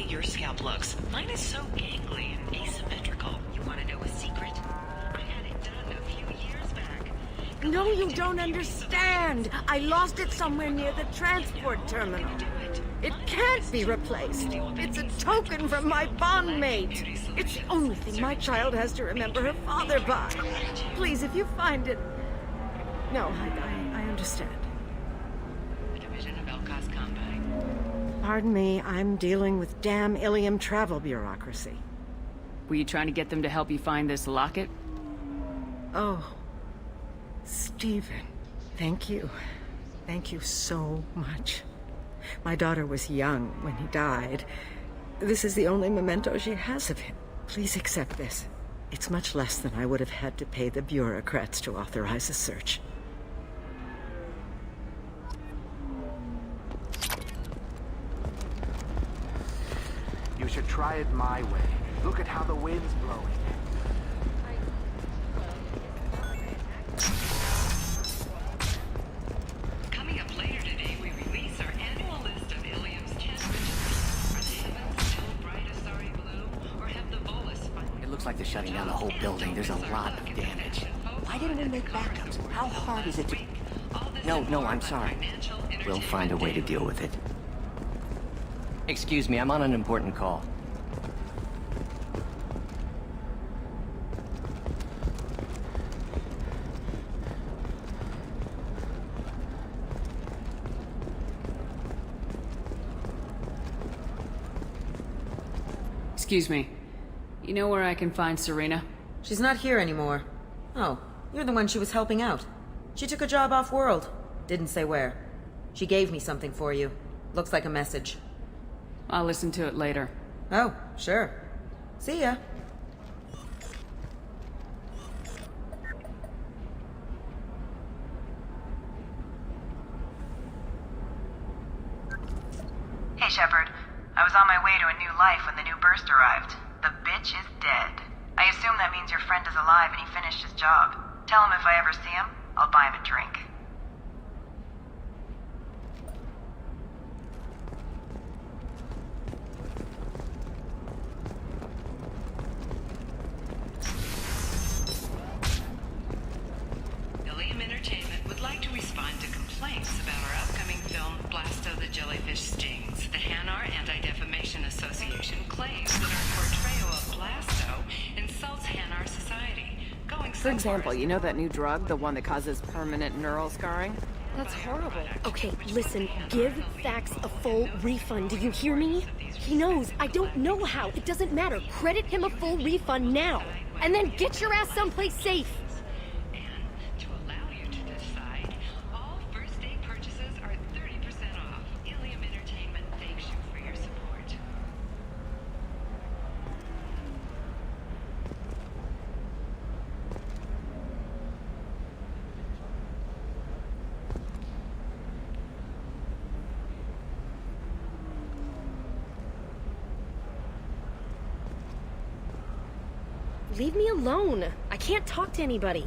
Your scalp looks. Mine is so gangly and asymmetrical. You want to know a secret? I had it done a few years back. No, you don't understand. I lost it somewhere near the transport terminal. It can't be replaced. It's a token from my bondmate. It's the only thing my child has to remember her father by. Please, if you find it... No, I understand. Division of Elcos Combine. Pardon me, I'm dealing with damn Ilium travel bureaucracy. Were you trying to get them to help you find this locket? Oh, Stephen, thank you. Thank you so much. My daughter was young when he died. This is the only memento she has of him. Please accept this. It's much less than I would have had to pay the bureaucrats to authorize a search. You should try it my way. Look at how the wind's blowing. Coming up later today, we release our annual list of Ilium's 10 riches. Are the heavens still bright as starry blue, or have the Volus finally... It looks like they're shutting down the whole building. There's a lot of damage. Why didn't we make backups? How hard is it to... No, I'm sorry. We'll find a way to deal with it. Excuse me, I'm on an important call. Excuse me. You know where I can find Serena? She's not here anymore. Oh, you're the one she was helping out. She took a job off-world. Didn't say where. She gave me something for you. Looks like a message. I'll listen to it later. Oh, sure. See ya. Hey, Shepard. I was on my way to a new life when the new burst arrived. The bitch is dead. I assume that means your friend is alive and he finished his job. Tell him if I ever see him, I'll buy him a drink. Ilium Entertainment would like to respond to complaints about our upcoming film, Blasto the Jellyfish Stings. The Hanar Anti-Defamation Association claims that our portrayal of Blasto insults Hanar society. For example, you know that new drug, the one that causes permanent neural scarring? That's horrible. Okay, listen, give Fax a full refund, do you hear me? He knows, I don't know how, it doesn't matter. Credit him a full refund now, and then get your ass someplace safe. And to allow you to decide, all first day purchases are 30% off. Ilium Entertainment thanks you for your support. Leave me alone. I can't talk to anybody.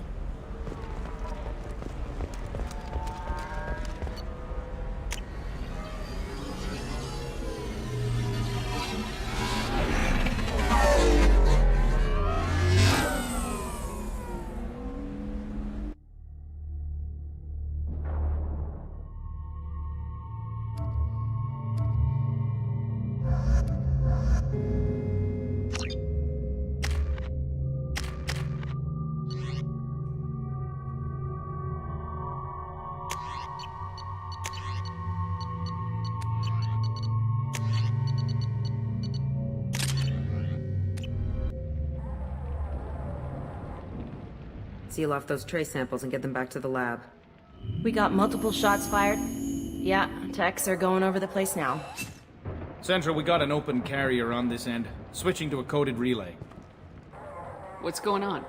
Seal off those trace samples and get them back to the lab. We got multiple shots fired. Yeah, techs are going over the place now. Central, we got an open carrier on this end. Switching to a coded relay. What's going on?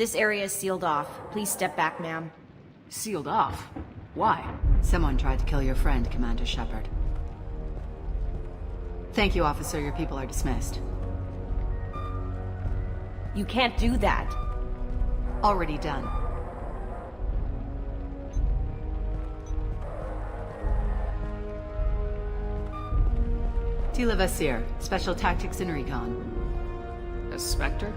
This area is sealed off. Please step back, ma'am. Sealed off? Why? Someone tried to kill your friend, Commander Shepard. Thank you, officer. Your people are dismissed. You can't do that. Already done. Tila Vasir, Special Tactics and Recon. A Spectre?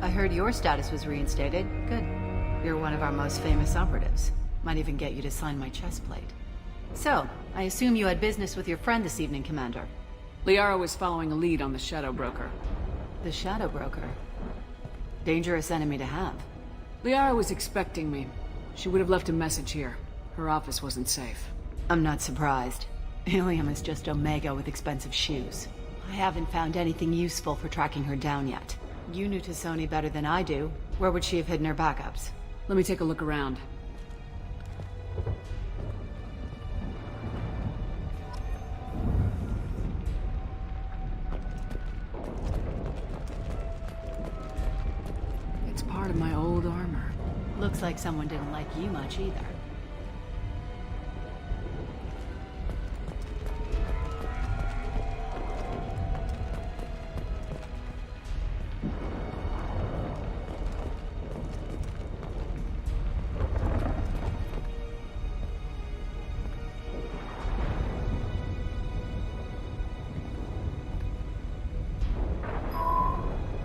I heard your status was reinstated. Good. You're one of our most famous operatives. Might even get you to sign my chest plate. So, I assume you had business with your friend this evening, Commander. Liara was following a lead on the Shadow Broker. The Shadow Broker? Dangerous enemy to have. Liara was expecting me. She would have left a message here. Her office wasn't safe. I'm not surprised. Ilium is just Omega with expensive shoes. I haven't found anything useful for tracking her down yet. You knew T'Soni better than I do. Where would she have hidden her backups? Let me take a look around. It's part of my old armor. Looks like someone didn't like you much either.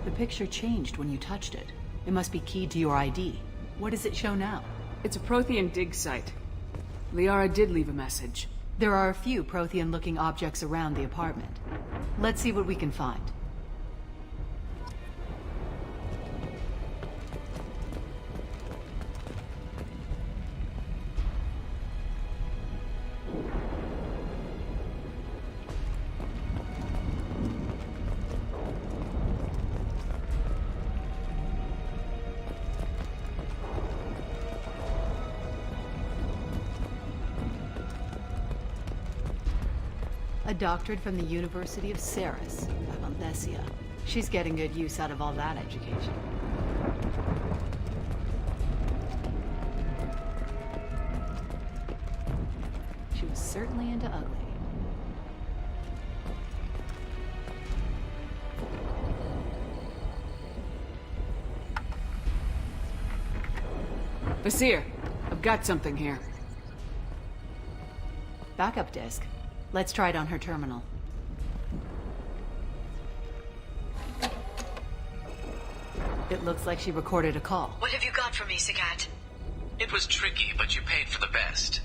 The picture changed when you touched it. It must be keyed to your ID. What does it show now? It's a Prothean dig site. Liara did leave a message. There are a few Prothean-looking objects around the apartment. Let's see what we can find. A doctorate from the University of Ceres, Valdesia. She's getting good use out of all that education. She was certainly into ugly. Vasir, I've got something here. Backup disk. Let's try it on her terminal. It looks like she recorded a call. What have you got for me, Sagat? It was tricky, but you paid for the best.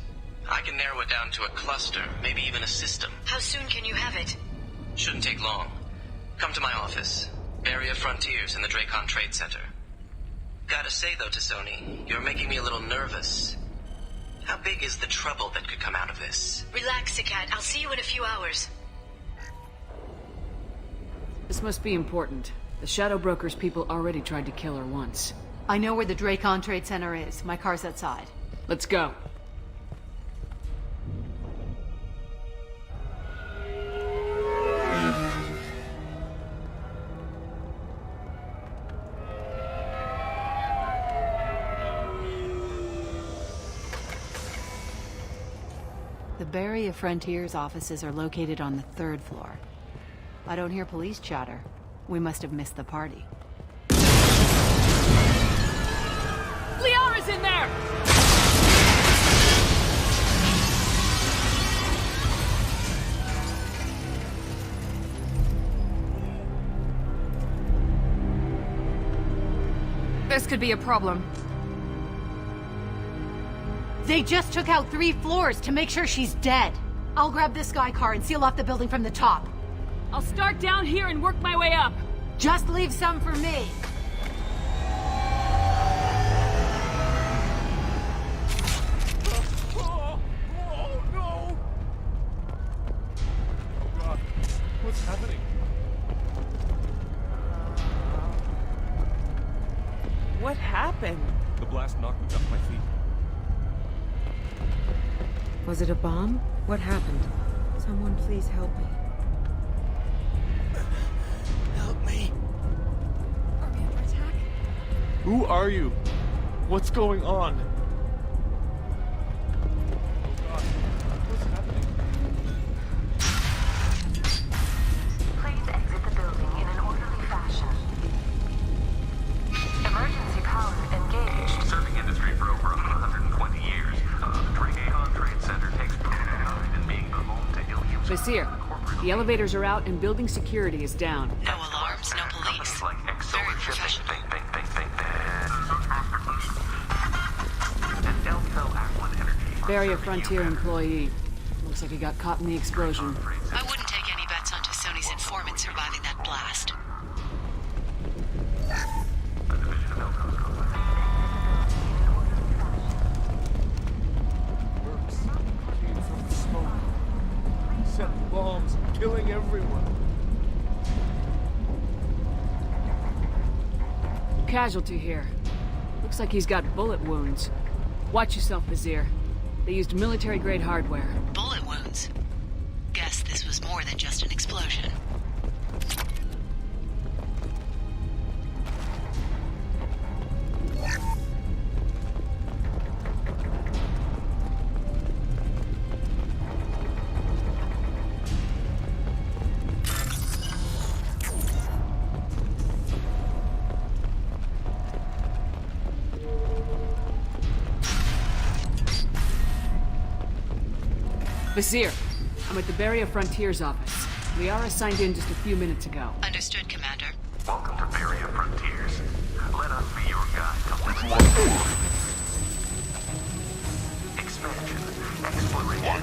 I can narrow it down to a cluster, maybe even a system. How soon can you have it? Shouldn't take long. Come to my office. Area Frontiers in the Dracon Trade Center. Gotta say though, T'Soni, you're making me a little nervous. How big is the trouble that could come out of this? Relax, Sagat. I'll see you in a few hours. This must be important. The Shadow Broker's people already tried to kill her once. I know where the Dracon Trade Center is. My car's outside. Let's go. The Barrier Frontiers offices are located on the 3rd floor. I don't hear police chatter. We must have missed the party. Liara's in there! This could be a problem. They just took out 3 floors to make sure she's dead. I'll grab this Sky car and seal off the building from the top. I'll start down here and work my way up. Just leave some for me. Oh, no! Oh God, what's happening? What happened? The blast knocked me off my feet. Was it a bomb? What happened? Someone please help me. Help me. Are we under attack? Who are you? What's going on? Oh God, what's happening? Please exit the building in an orderly fashion. Emergency power engaged. Serving industry for over 120 years. The Dracon Trade Center takes pride in being the home to ill-used... Vizier, the elevators are out and building security is down. No alarms, no police. Very professional. Barrier Frontier employee. Looks like he got caught in the explosion. I wouldn't take any bets on Sony's informant surviving that blast. Mercs came from the smoke. Set bombs, killing everyone. Casualty here. Looks like he's got bullet wounds. Watch yourself, Vizier. They used military-grade hardware. Bullet wounds. Guess this was more than just an explosion. Vizier, I'm at the Barrier Frontier's office. Liara signed in just a few minutes ago. Understood, Commander. Welcome to Barrier Frontiers. Let us be your guide to living. Expansion. Exploration.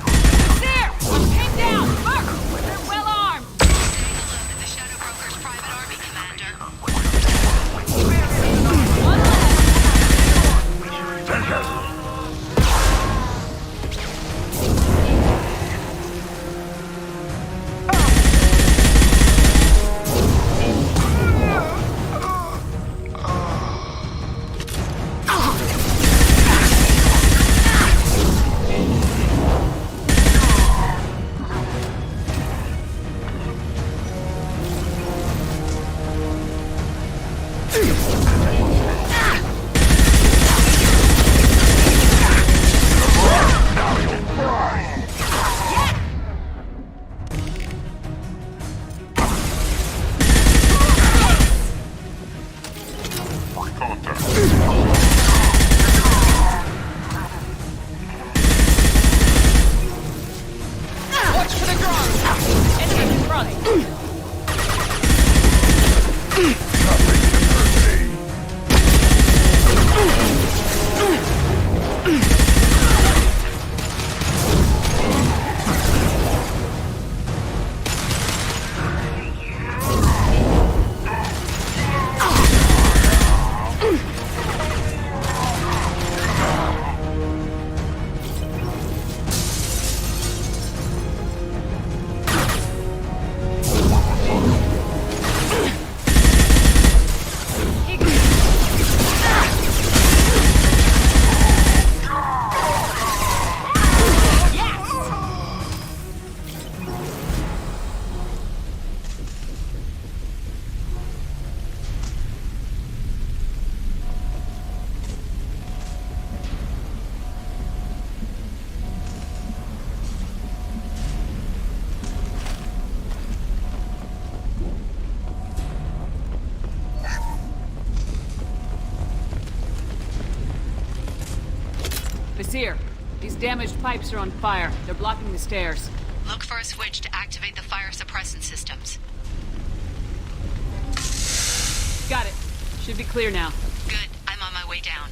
Vizier! I'm pinned down! Look! They're well armed! Say hello to the Shadow Broker's private army, Commander. One left! Vizier, these damaged pipes are on fire. They're blocking the stairs. Look for a switch to activate the fire suppressant systems. Got it. Should be clear now. Good. I'm on my way down.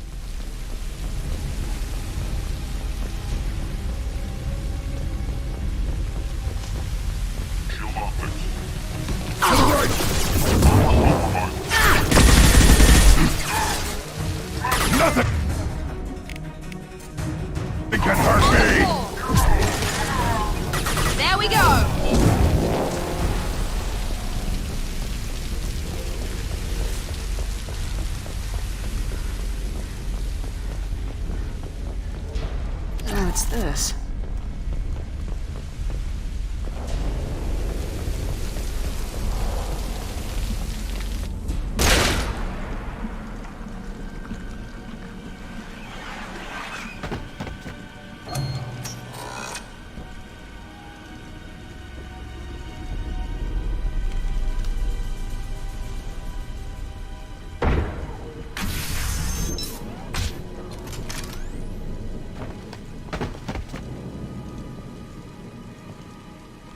Nothing! It can hurt me! There we go! Oh, it's this.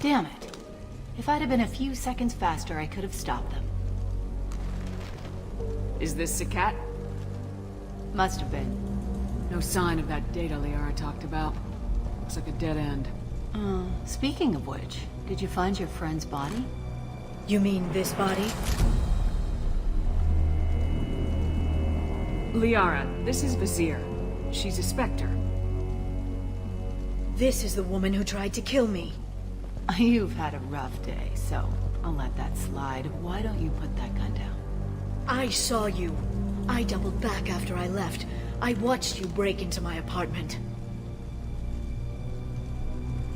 Damn it. If I'd have been a few seconds faster, I could have stopped them. Is this Sakat? Must have been. No sign of that data Liara talked about. Looks like a dead end. Speaking of which, did you find your friend's body? You mean this body? Liara, this is Vizier. She's a Spectre. This is the woman who tried to kill me. You've had a rough day, so I'll let that slide. Why don't you put that gun down? I saw you. I doubled back after I left. I watched you break into my apartment.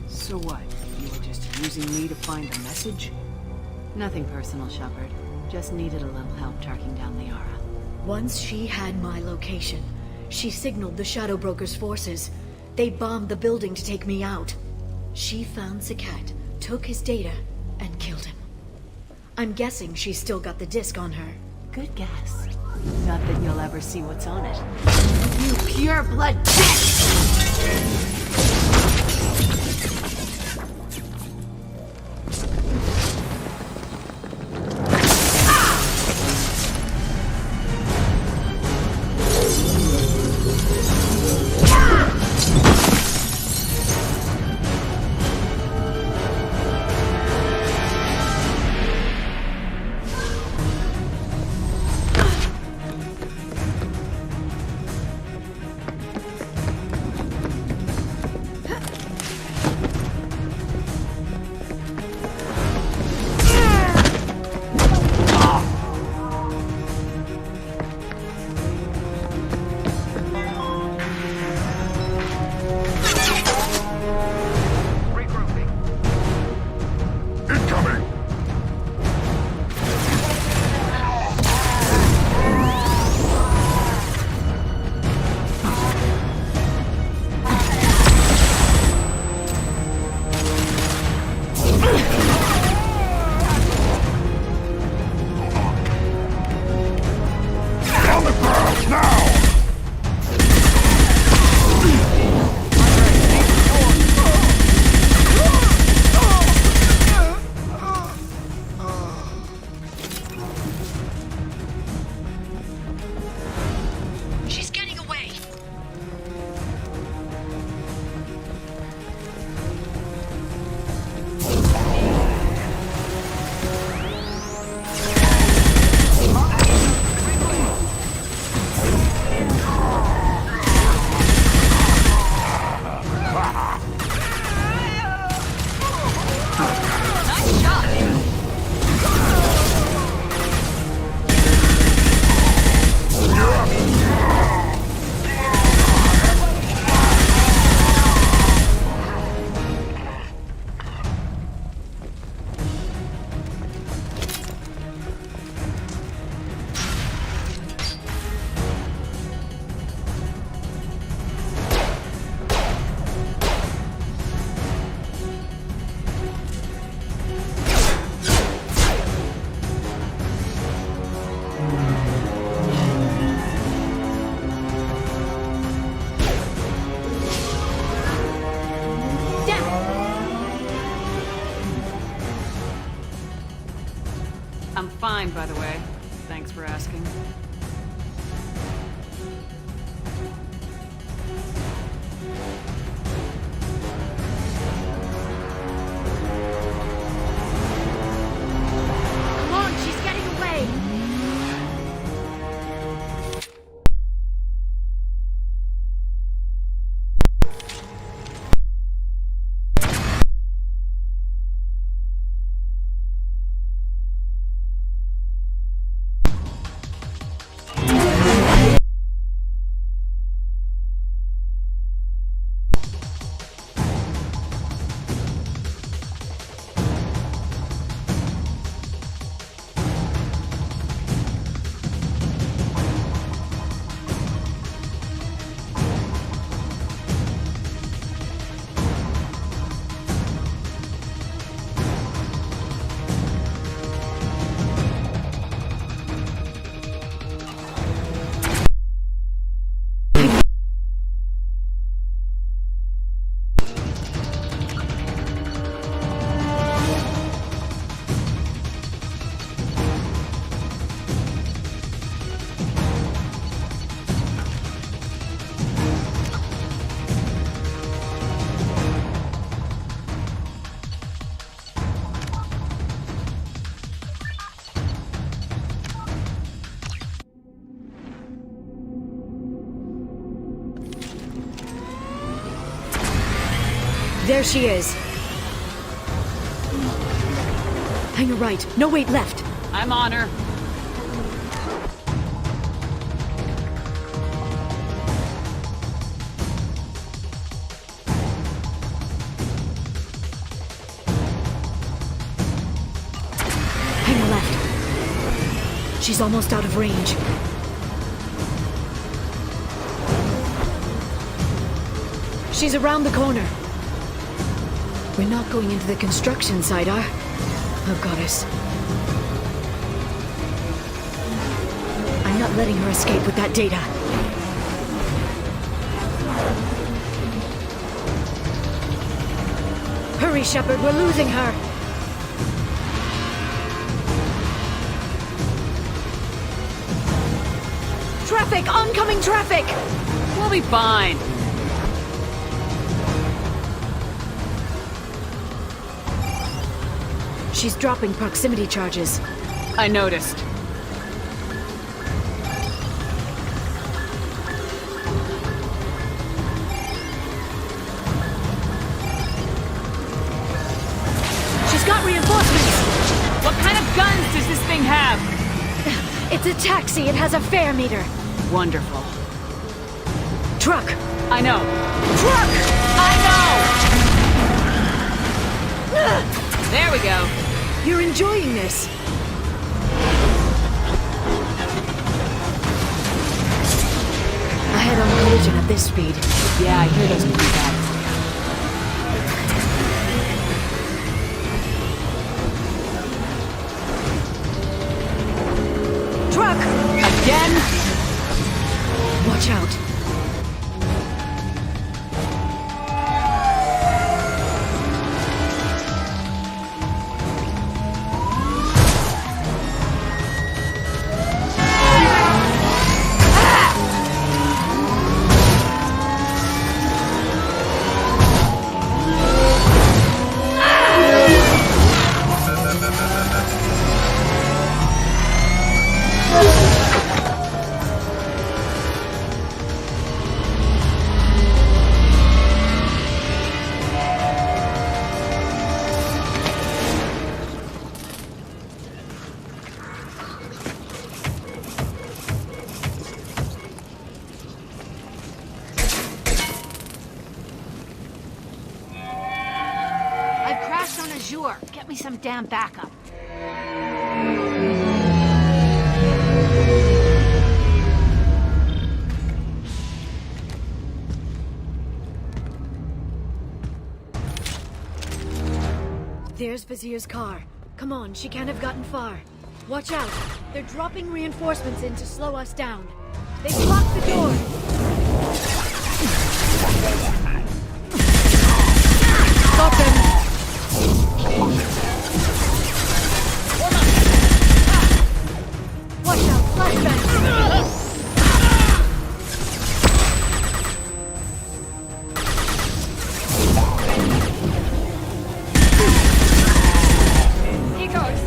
So what? You were just using me to find a message? Nothing personal, Shepard. Just needed a little help tracking down Liara. Once she had my location, she signaled the Shadow Broker's forces. They bombed the building to take me out. She found Sakat, took his data, and killed him. I'm guessing she's still got the disc on her. Good guess. Not that you'll ever see what's on it. You pure blood bitch! I'm fine, by the way. Thanks for asking. Come on, she's getting away! There she is. Hang a right. No, wait, left. I'm on her. Hang a left. She's almost out of range. She's around the corner. We're not going into the construction site, are? Oh, goddess. I'm not letting her escape with that data. Hurry, Shepard, we're losing her. Traffic! Oncoming traffic! We'll be fine. She's dropping proximity charges. I noticed. She's got reinforcements! What kind of guns does this thing have? It's a taxi. It has a fare meter. Wonderful. Truck! I know. Truck! I know! There we go. You're enjoying this. A head-on collision at this speed. Yeah, I hear those pretty bad. Truck! Again? Watch out. Get me some damn backup. There's Vizier's car. Come on, she can't have gotten far. Watch out. They're dropping reinforcements in to slow us down. They've blocked the door. Stop them. Watch out, flashbang! He goes.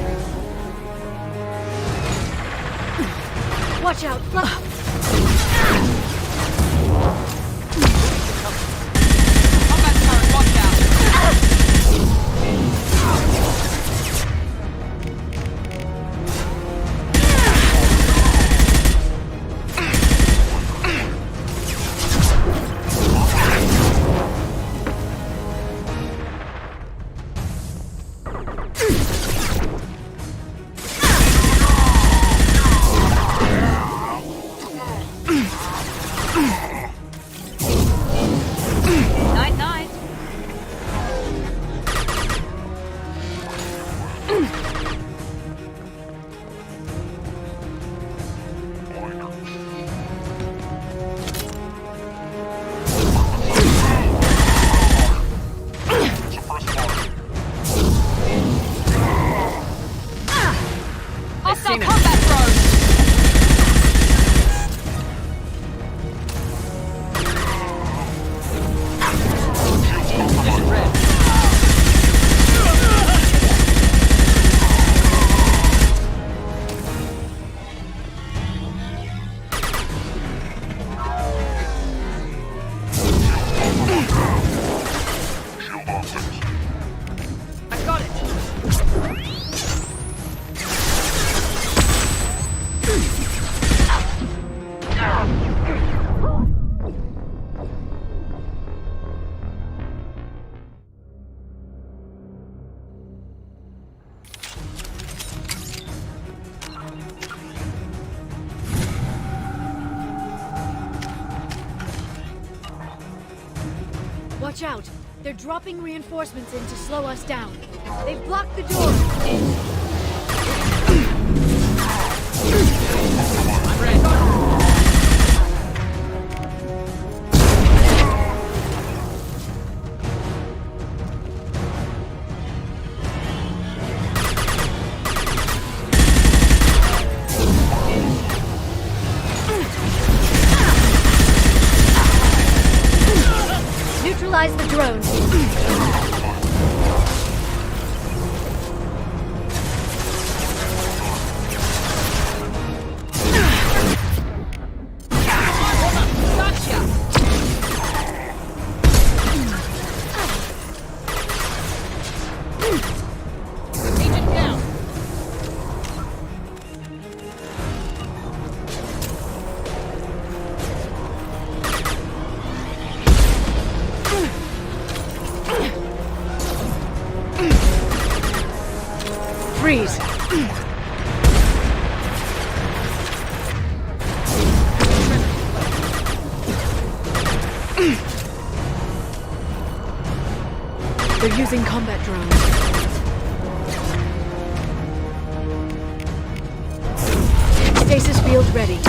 Watch out, Watch out. They're dropping reinforcements in to slow us down. They've blocked the door. Neutralize the drones. Freeze! They're using combat drones. Stasis field ready.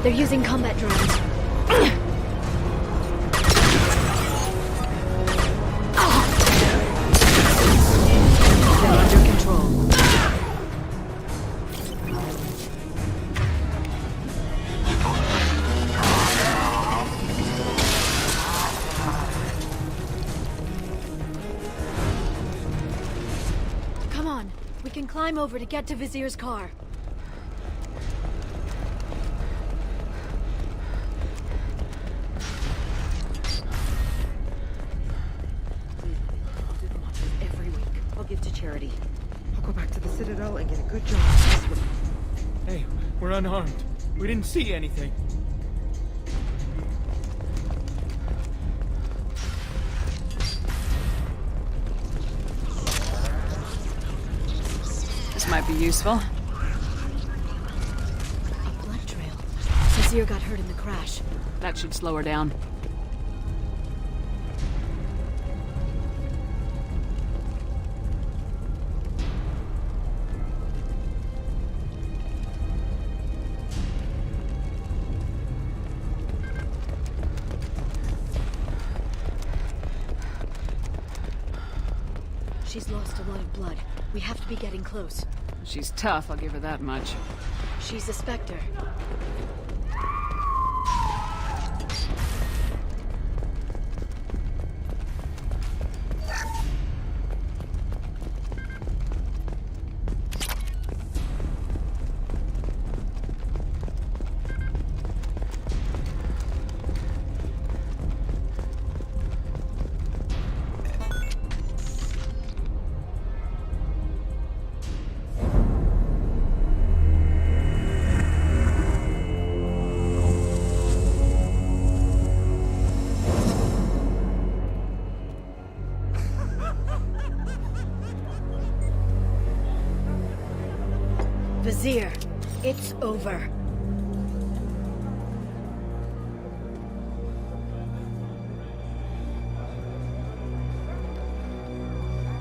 They're using combat drones. They're under control. Come on, we can climb over to get to Vizier's car. Charity. I'll go back to the Citadel and get a good job. Hey, we're unarmed. We didn't see anything. This might be useful. A blood trail. Vizier got hurt in the crash. That should slow her down. She's lost a lot of blood. We have to be getting close. She's tough, I'll give her that much. She's a Spectre. Vizier, it's over.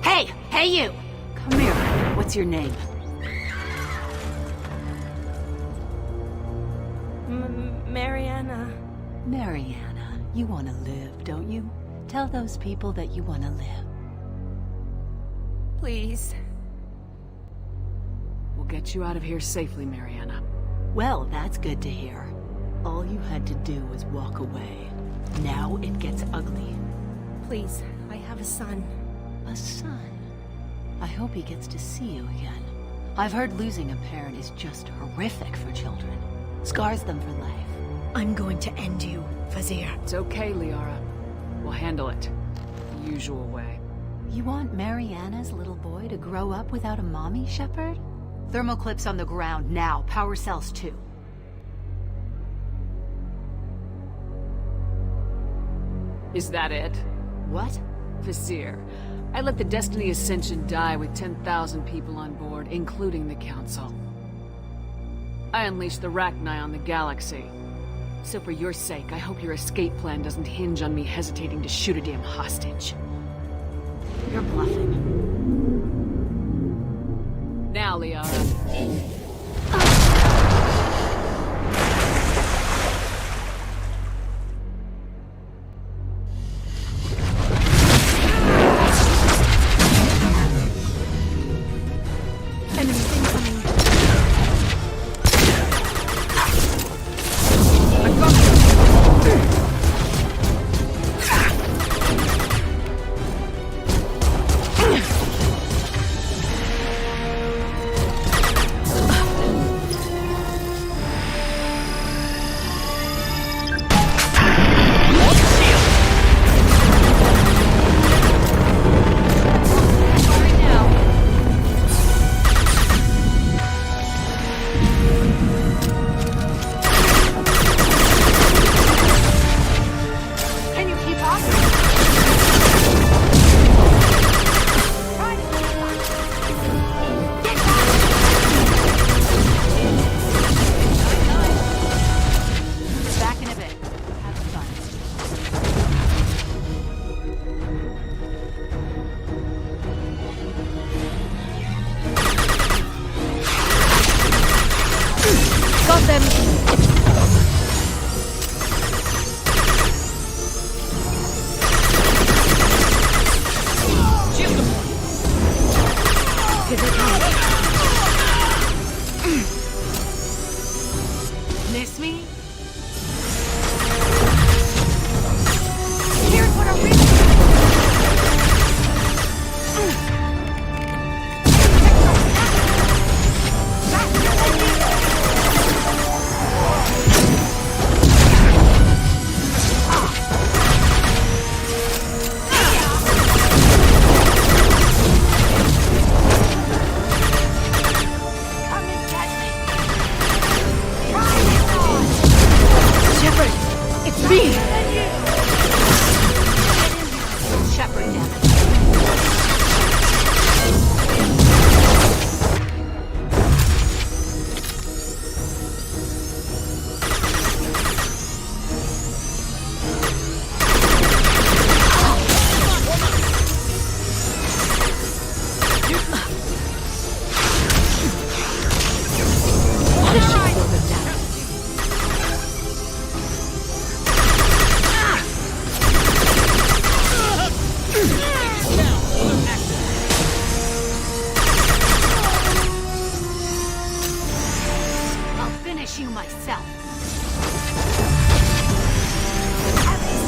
Hey! Hey, you! Come here. What's your name? Mariana. Mariana, you want to live, don't you? Tell those people that you want to live. Please. We'll get you out of here safely, Mariana. Well, that's good to hear. All you had to do was walk away. Now it gets ugly. Please, I have a son. A son? I hope he gets to see you again. I've heard losing a parent is just horrific for children. Scars them for life. I'm going to end you, Vizier. It's okay, Liara. We'll handle it. The usual way. You want Mariana's little boy to grow up without a mommy, Shepard? Thermal clips on the ground now. Power cells too. Is that it? What? Vizier, I let the Destiny Ascension die with 10,000 people on board, including the Council. I unleashed the Rachni on the galaxy. So for your sake, I hope your escape plan doesn't hinge on me hesitating to shoot a damn hostage. You're bluffing. Now, Liara.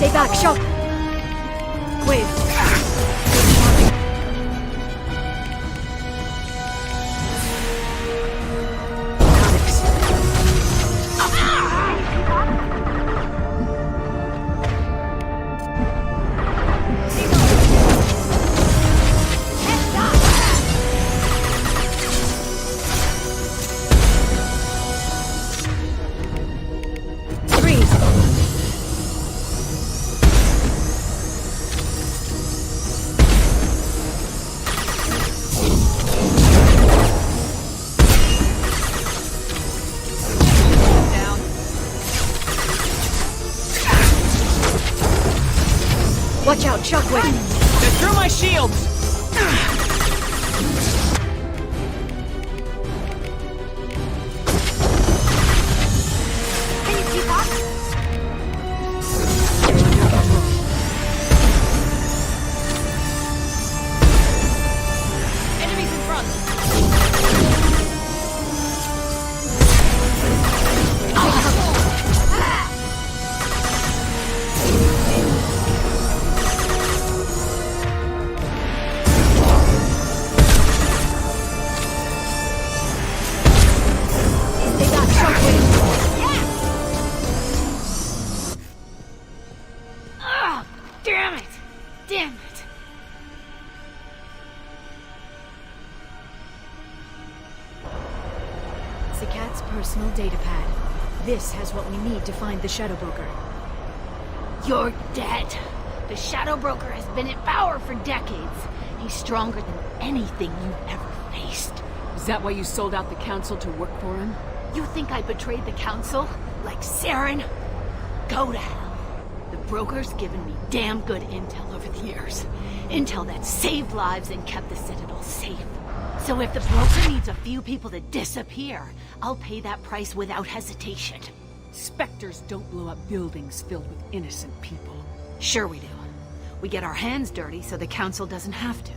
Stay back, Shock! Wait. Watch out, Shockwave! They're through my shields! Can you keep up? Enemies in front! They got Shockwave! Yeah! Oh, damn it! Damn it! Zakat's personal data pad. This has what we need to find the Shadow Broker. You're dead. The Shadow Broker has been in power for decades. He's stronger than anything you've ever faced. Is that why you sold out the Council to work for him? You think I betrayed the Council? Like Saren? Go to hell. The Broker's given me damn good intel over the years. Intel that saved lives and kept the Citadel safe. So if the Broker needs a few people to disappear, I'll pay that price without hesitation. Spectres don't blow up buildings filled with innocent people. Sure we do. We get our hands dirty so the Council doesn't have to.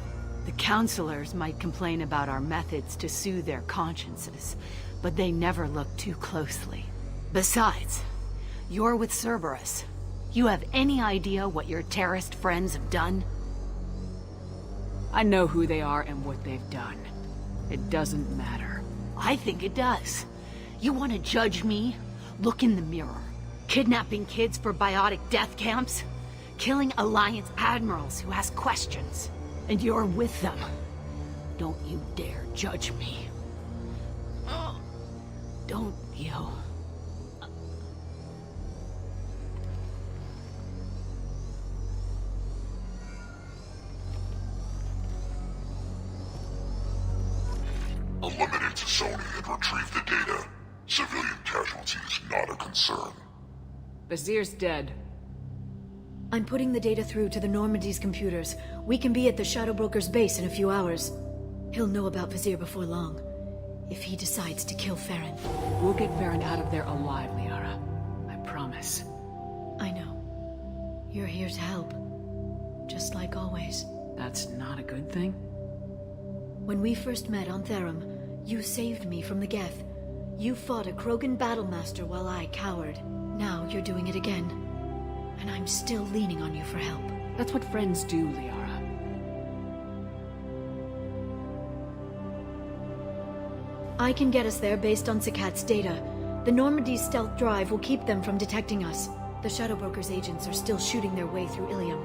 The counselors might complain about our methods to soothe their consciences, but they never look too closely. Besides, you're with Cerberus. You have any idea what your terrorist friends have done? I know who they are and what they've done. It doesn't matter. I think it does. You want to judge me? Look in the mirror. Kidnapping kids for biotic death camps? Killing Alliance admirals who ask questions. And you're with them. Don't you dare judge me. Don't you? Eliminate Sony and retrieve the data. Civilian casualties not a concern. Vazir's dead. I'm putting the data through to the Normandy's computers. We can be at the Shadow Broker's base in a few hours. He'll know about Vazir before long. If he decides to kill Farron. We'll get Farron out of there alive, Liara. I promise. I know. You're here to help. Just like always. That's not a good thing? When we first met on Therum, you saved me from the Geth. You fought a Krogan battlemaster while I cowered. Now you're doing it again. And I'm still leaning on you for help. That's what friends do, Liara. I can get us there based on Zakat's data. The Normandy's stealth drive will keep them from detecting us. The Shadow Broker's agents are still shooting their way through Ilium.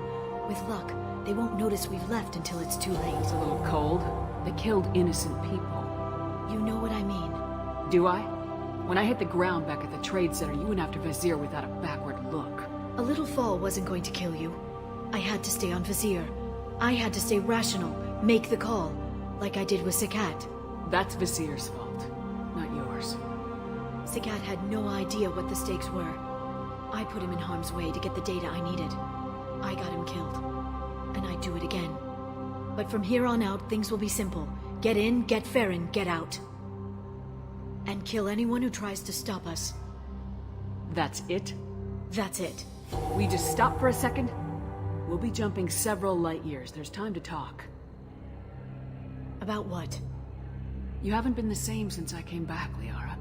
With luck, they won't notice we've left until it's too late. It's a little cold. They killed innocent people. You know what I mean. Do I? When I hit the ground back at the trade center, you went after Vazir without a backward look. A little fall wasn't going to kill you. I had to stay on Vazir. I had to stay rational, make the call, like I did with Zakat. That's Vazir's fault, not yours. Zakat had no idea what the stakes were. I put him in harm's way to get the data I needed. I got him killed. And I'd do it again. But from here on out, things will be simple. Get in, get Farron, get out. And kill anyone who tries to stop us. That's it? That's it. We just stop for a second? We'll be jumping several light years. There's time to talk. About what? You haven't been the same since I came back, Liara.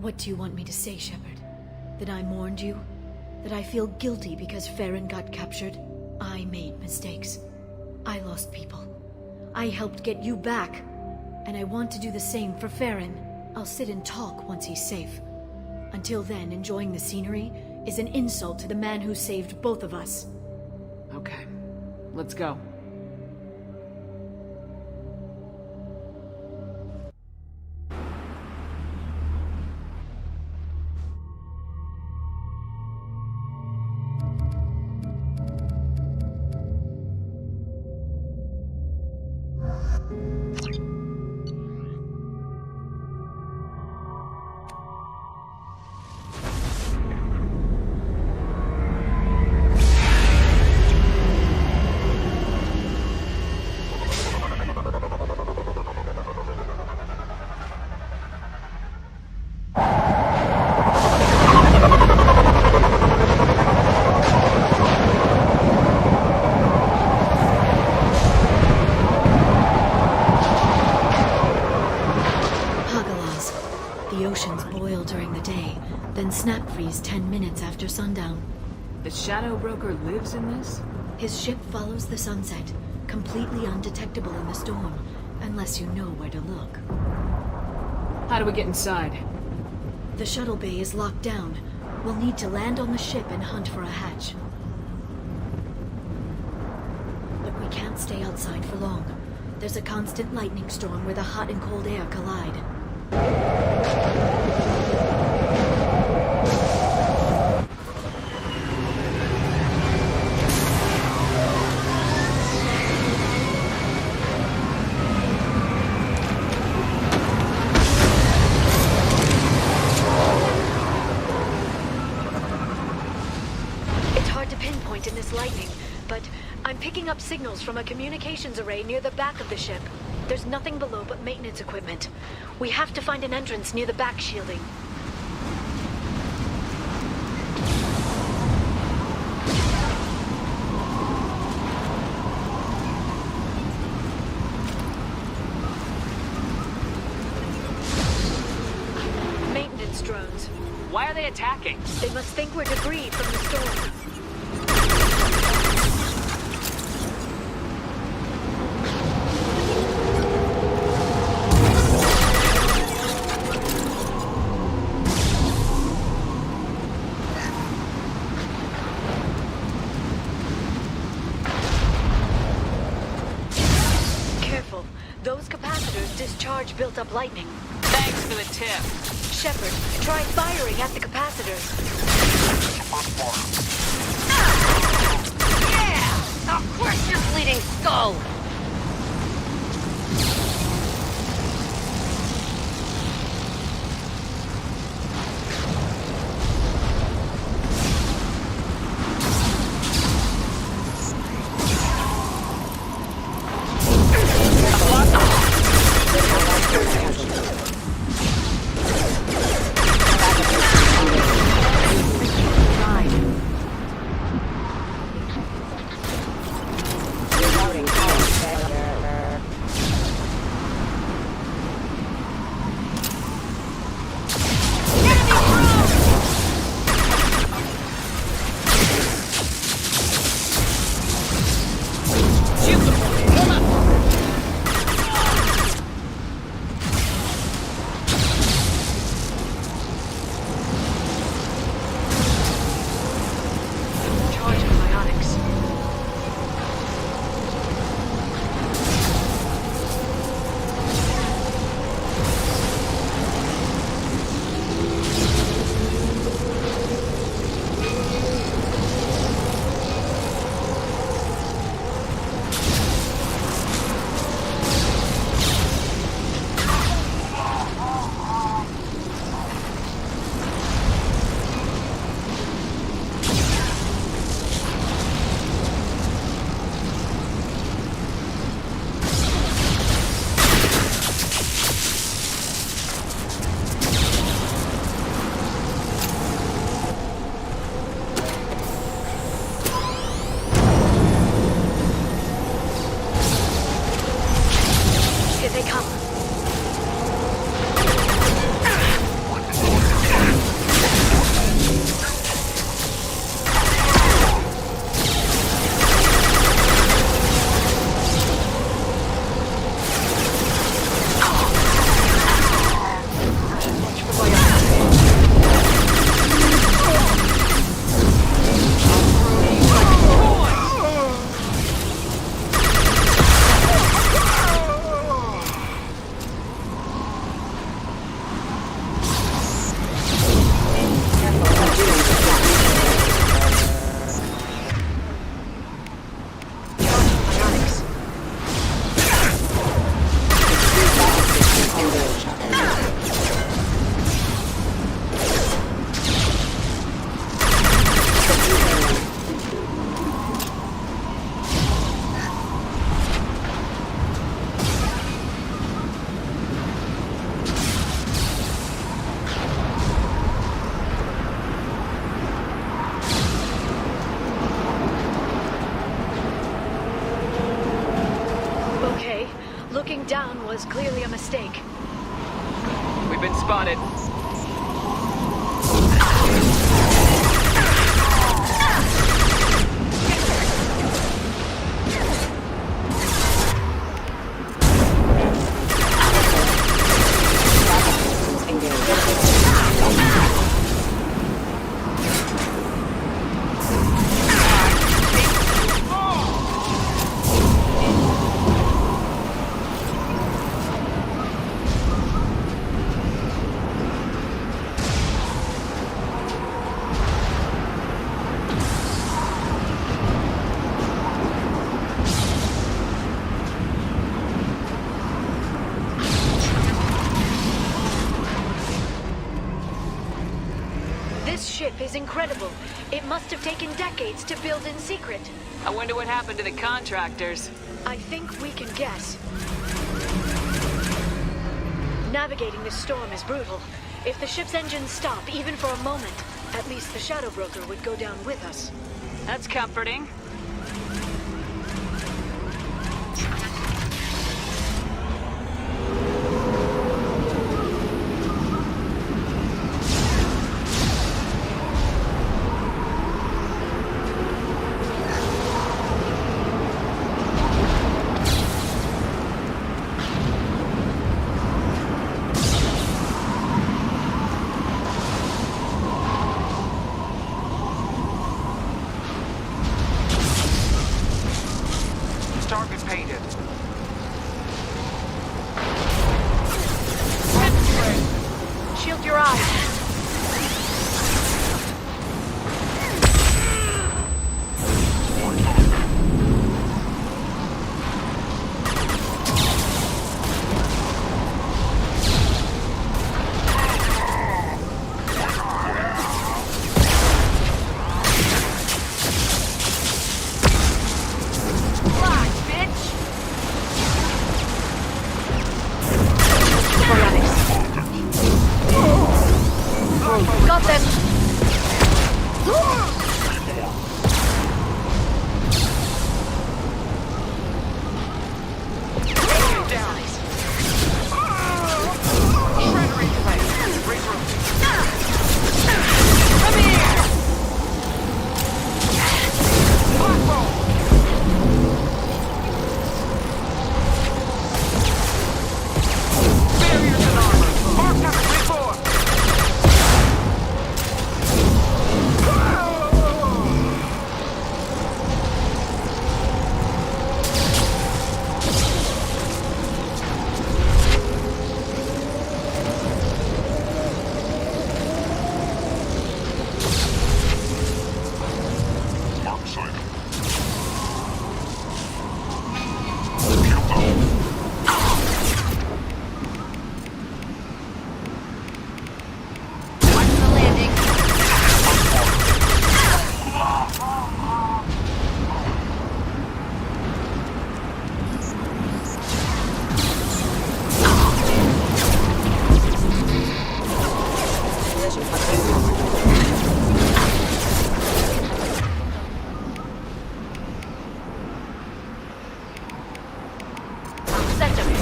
What do you want me to say, Shepard? That I mourned you? That I feel guilty because Farron got captured? I made mistakes. I lost people. I helped get you back. And I want to do the same for Farron. I'll sit and talk once he's safe. Until then, enjoying the scenery is an insult to the man who saved both of us. Okay. Let's go. always 10 minutes after sundown. The Shadow Broker lives in this? His ship follows the sunset, completely undetectable in the storm, unless you know where to look. How do we get inside? The shuttle bay is locked down. We'll need to land on the ship and hunt for a hatch. But we can't stay outside for long. There's a constant lightning storm where the hot and cold air collide. It's hard to pinpoint in this lightning, but I'm picking up signals from a communications array near the back of the ship. There's nothing below but maintenance equipment. We have to find an entrance near the back shielding. Maintenance drones. Why are they attacking? They must think we're debris from the storm. Careful. Those capacitors discharge built-up lightning. Thanks for the tip. Shepard, try firing at the capacitors. Yeah! Of course you're bleeding skull! Looking down was clearly a mistake. We've been spotted. ship is incredible. It must have taken decades to build in secret. I wonder what happened to the contractors. I think we can guess. Navigating this storm is brutal. If the ship's engines stop, even for a moment, at least the Shadow Broker would go down with us. That's comforting. Target painted. Shield your eyes. Got them!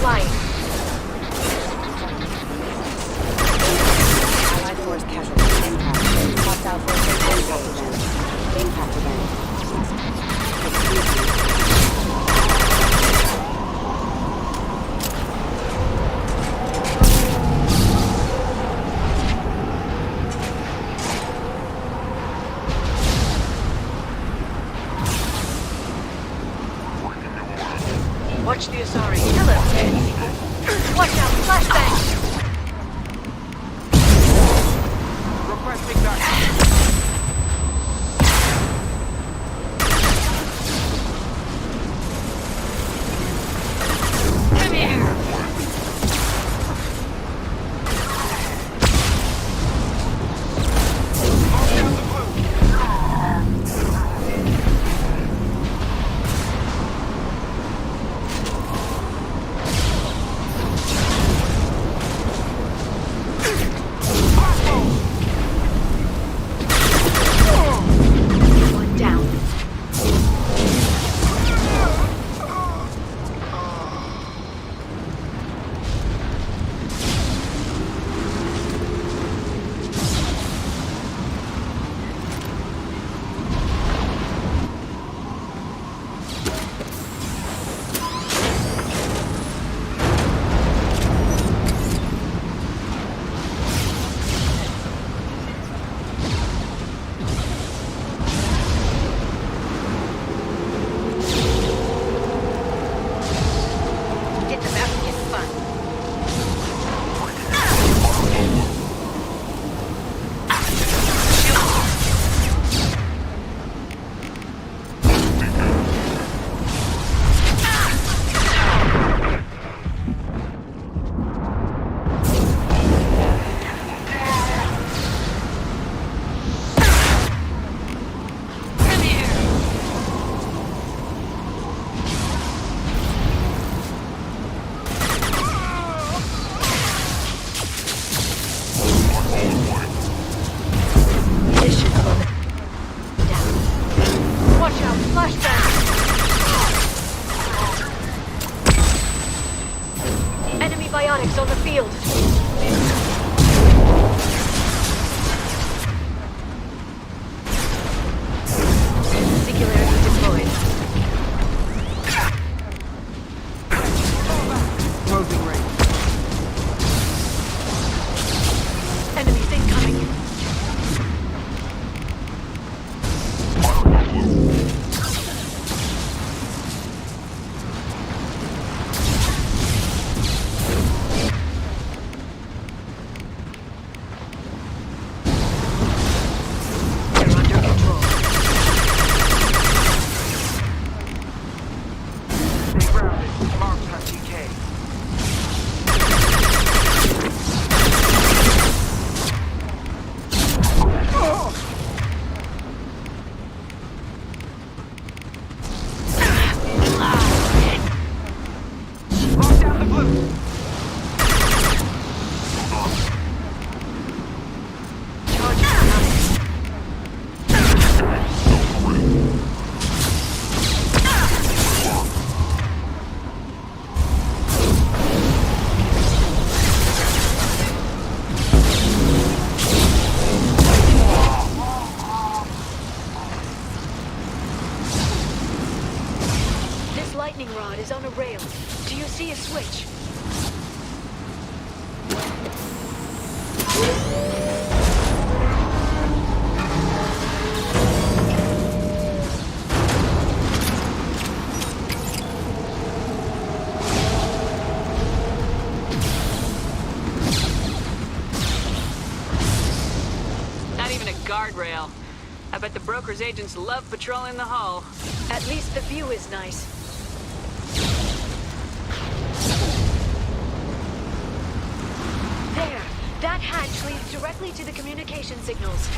Flying. Allied force casualties. Impact. Watch out for a impact event. Excuse me. Watch the Asari. Hello. Watch out, flashbang! Requesting that. Come here! biotics on the field. Singularity deployed. Closing range. Enemies incoming. They're under control. Stay grounded. Marked on TK. Lock down the blue. This lightning rod is on a rail. Do you see a switch? Not even a guardrail. I bet the broker's agents love patrolling the hull. At least the view is nice. There! That hatch leads directly to the communication signals.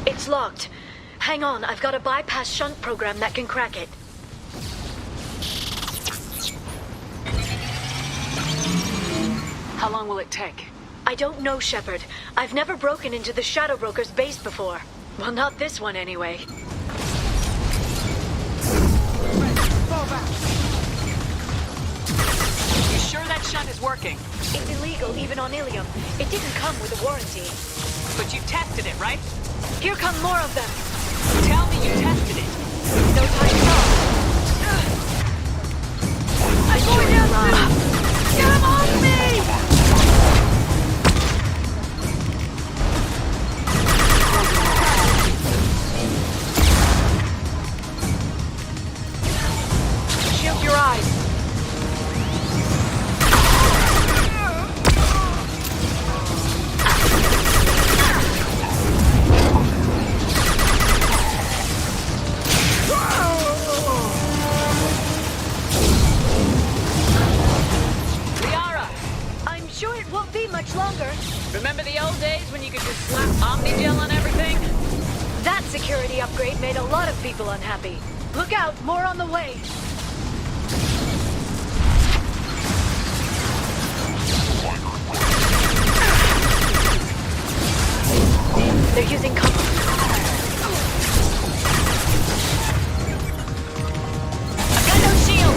It's locked. Hang on, I've got a bypass shunt program that can crack it. How long will it take? I don't know, Shepard. I've never broken into the Shadow Broker's base before. Well, not this one anyway. You sure that shunt is working? It's illegal even on Ilium. It didn't come with a warranty. But you tested it, right? Here come more of them. Tell me you tested it. No time to talk. I'm going down there. Come on me! Shield your eyes. Longer. Remember the old days when you could just slap Omnigel on everything? That security upgrade made a lot of people unhappy. Look out, more on the way. They're using cover. I got no shield.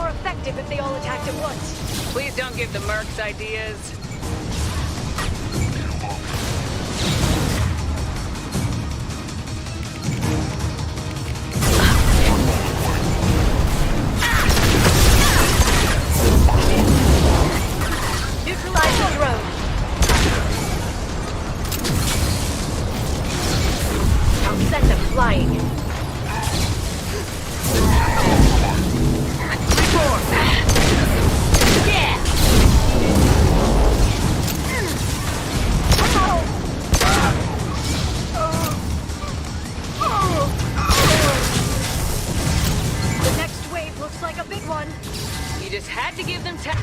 more effective if they all attacked at once. Please don't give the mercs ideas. Neutralize the drone. I'll send them flying. Yeah! The next wave looks like a big one. You just had to give them time.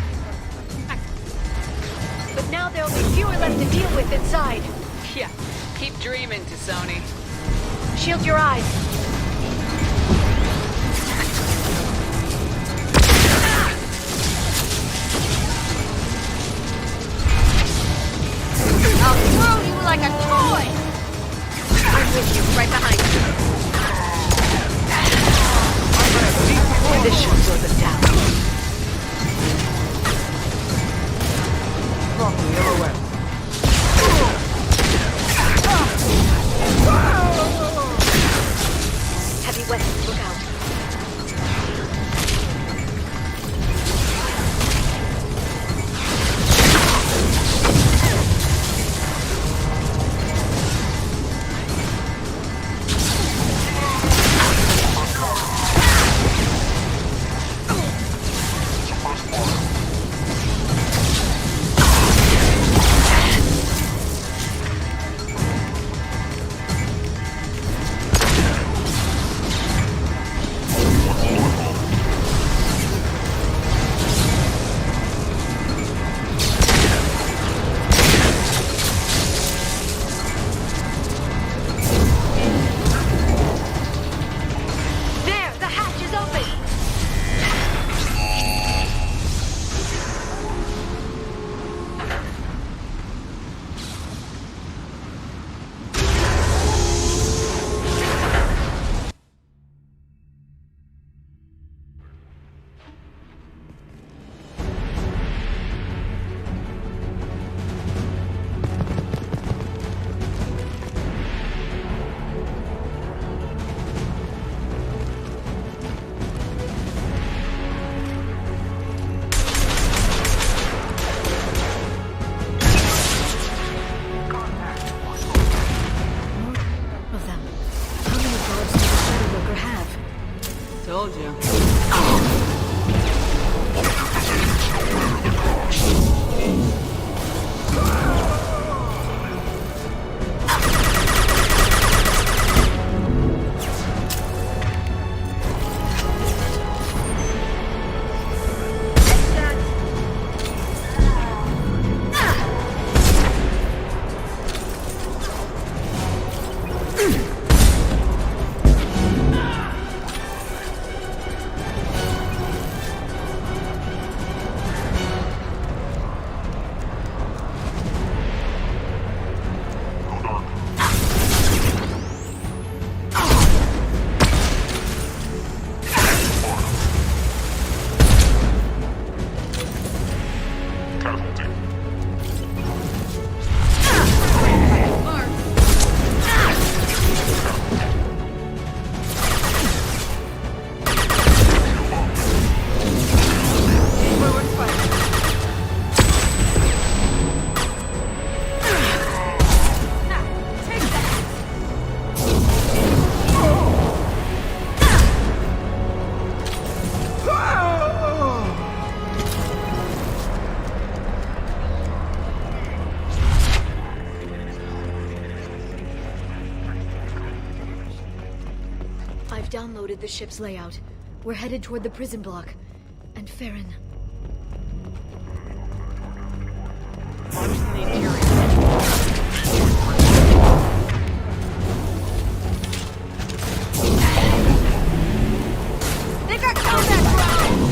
But now there'll be fewer left to deal with inside. Yeah, keep dreaming, T'Soni. Shield your eyes. I'll throw you like a toy! I'm with you, right behind you. This should slow them down. From the LOS. Heavy weapons, look out. There, the hatch is open. Of them. How many guards does the Shadow Worker have? Told you. I've downloaded the ship's layout. We're headed toward the prison block. And Farron. They got combat drones!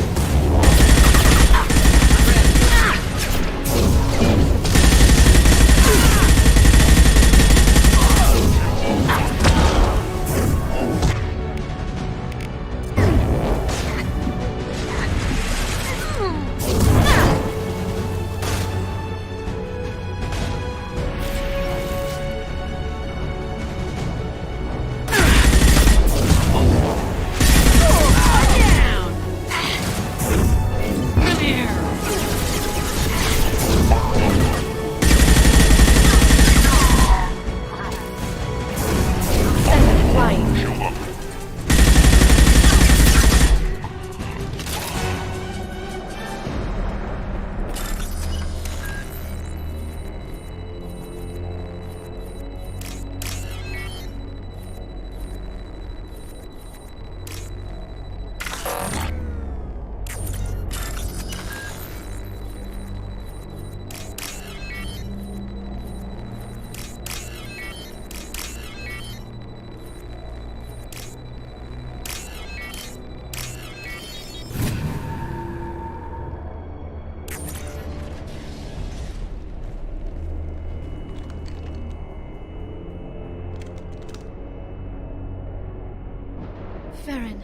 Farron.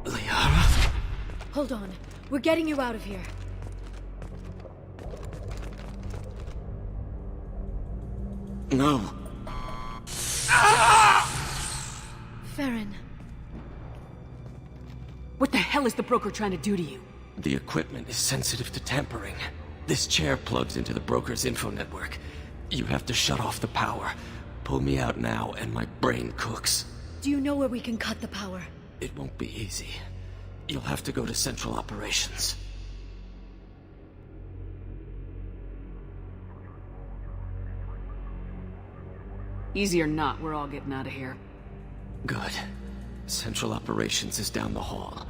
Liara? Hold on. We're getting you out of here. No. Farron. What the hell is the broker trying to do to you? The equipment is sensitive to tampering. This chair plugs into the broker's info network. You have to shut off the power. Pull me out now, and my brain cooks. Do you know where we can cut the power? It won't be easy. You'll have to go to Central Operations. Easy or not, we're all getting out of here. Good. Central Operations is down the hall.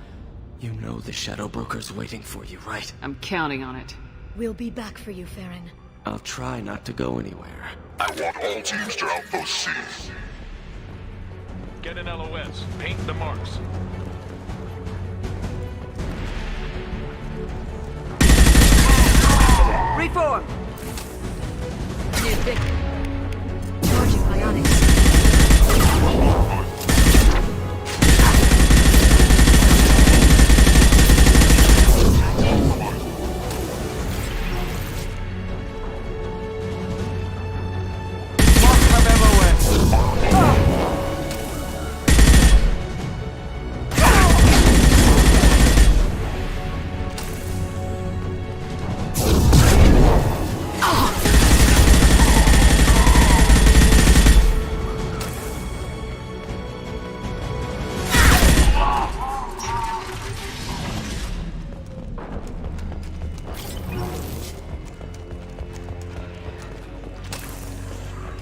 You know the Shadow Broker's waiting for you, right? I'm counting on it. We'll be back for you, Farron. I'll try not to go anywhere. I want all teams to Outpost C. Get an LOS. Paint the marks. Reform! Need victory. Charging ionics.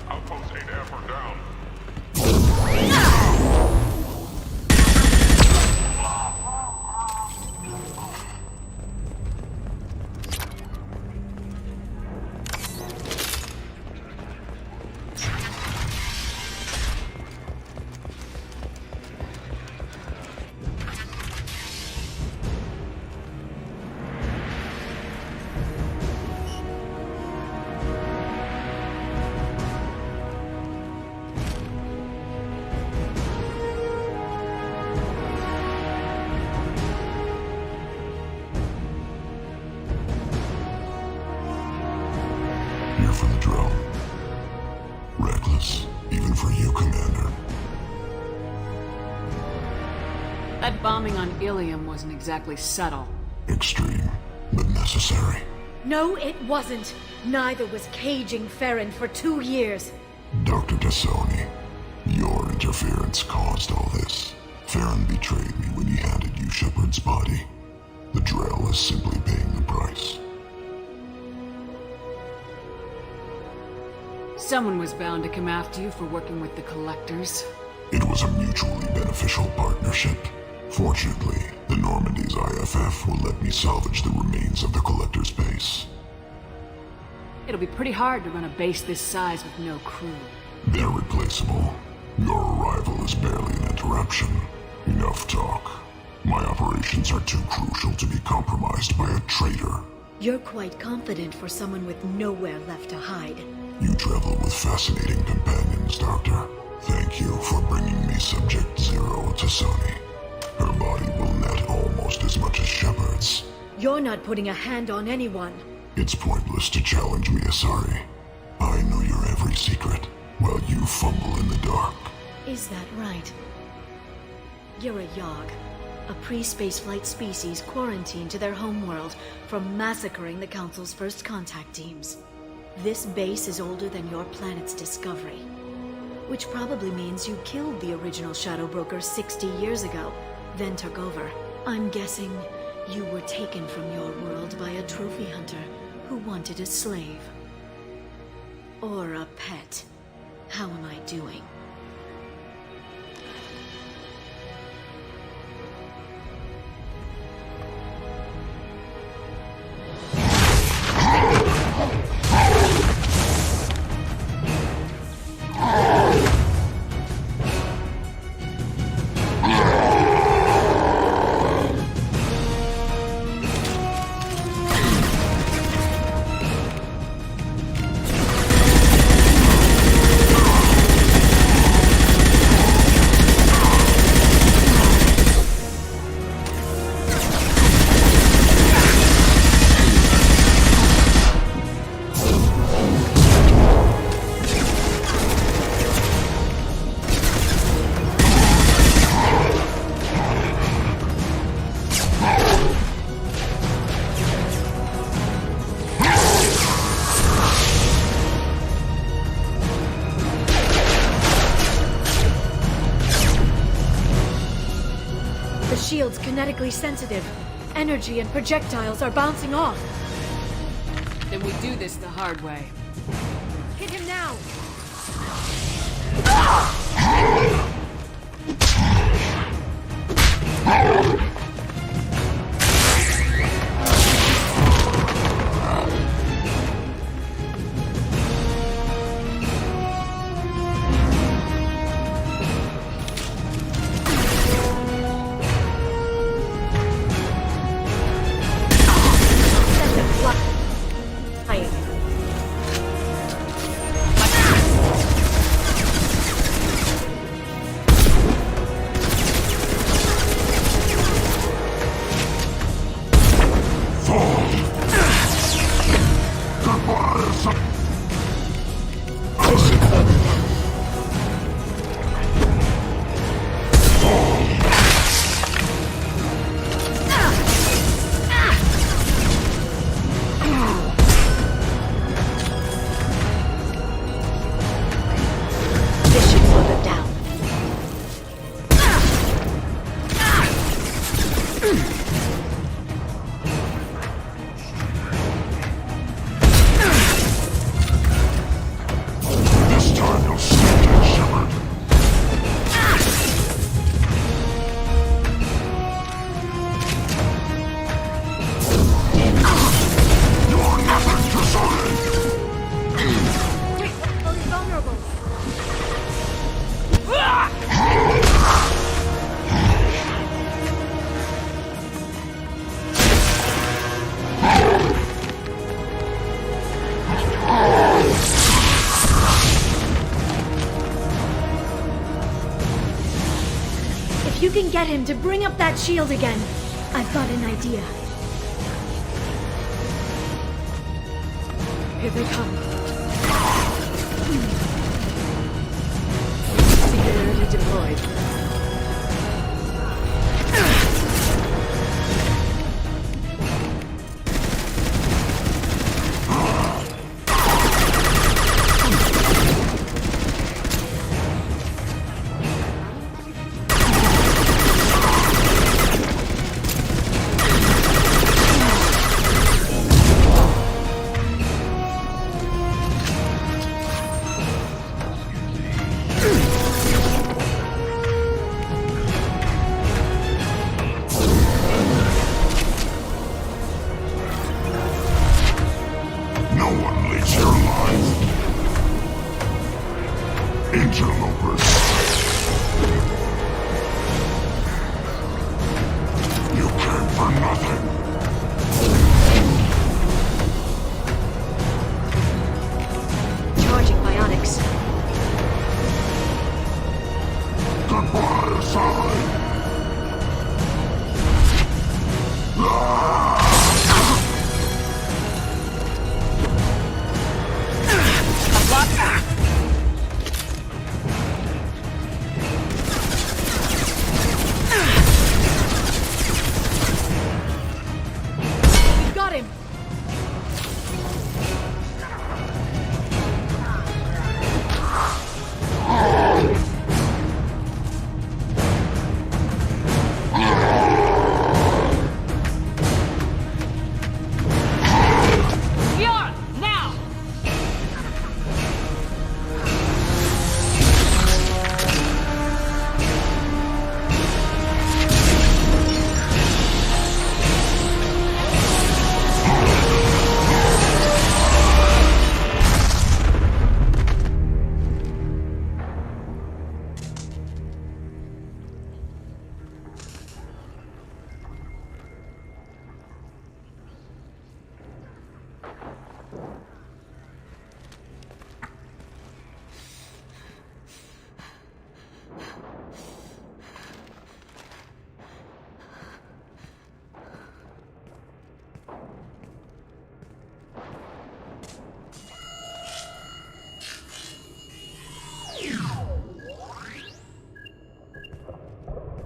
Outpost 8F are down. Here for the drill. Reckless, even for you, Commander. That bombing on Ilium wasn't exactly subtle. Extreme, but necessary. No, it wasn't. Neither was caging Farron for 2 years. Dr. Tassoni, your interference caused all this. Farron betrayed me when he handed you Shepard's body. The Drell is simply paying the price. Someone was bound to come after you for working with the Collectors. It was a mutually beneficial partnership. Fortunately, the Normandy's IFF will let me salvage the remains of the Collector's base. It'll be pretty hard to run a base this size with no crew. They're replaceable. Your arrival is barely an interruption. Enough talk. My operations are too crucial to be compromised by a traitor. You're quite confident for someone with nowhere left to hide. You travel with fascinating companions, Doctor. Thank you for bringing me Subject Zero to Sony. Her body will net almost as much as Shepard's. You're not putting a hand on anyone. It's pointless to challenge me, Asari. I know your every secret, while you fumble in the dark. Is that right? You're a Yogg, a pre-spaceflight species quarantined to their homeworld from massacring the Council's first contact teams. This base is older than your planet's discovery, which probably means you killed the original Shadow Broker 60 years ago, then took over. I'm guessing you were taken from your world by a trophy hunter who wanted a slave. Or a pet. How am I doing? shield's kinetically sensitive. Energy and projectiles are bouncing off. Then we do this the hard way. Hit him now! You can get him to bring up that shield again. I've got an idea. Here they come. Singularity deployed.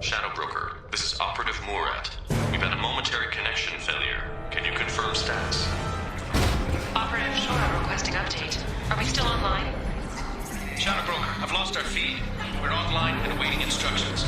Shadow Broker, this is Operative Murat. We've had a momentary connection failure. Can you confirm status? Operative Shora requesting update. Are we still online? Shadow Broker, I've lost our feed. We're online and awaiting instructions.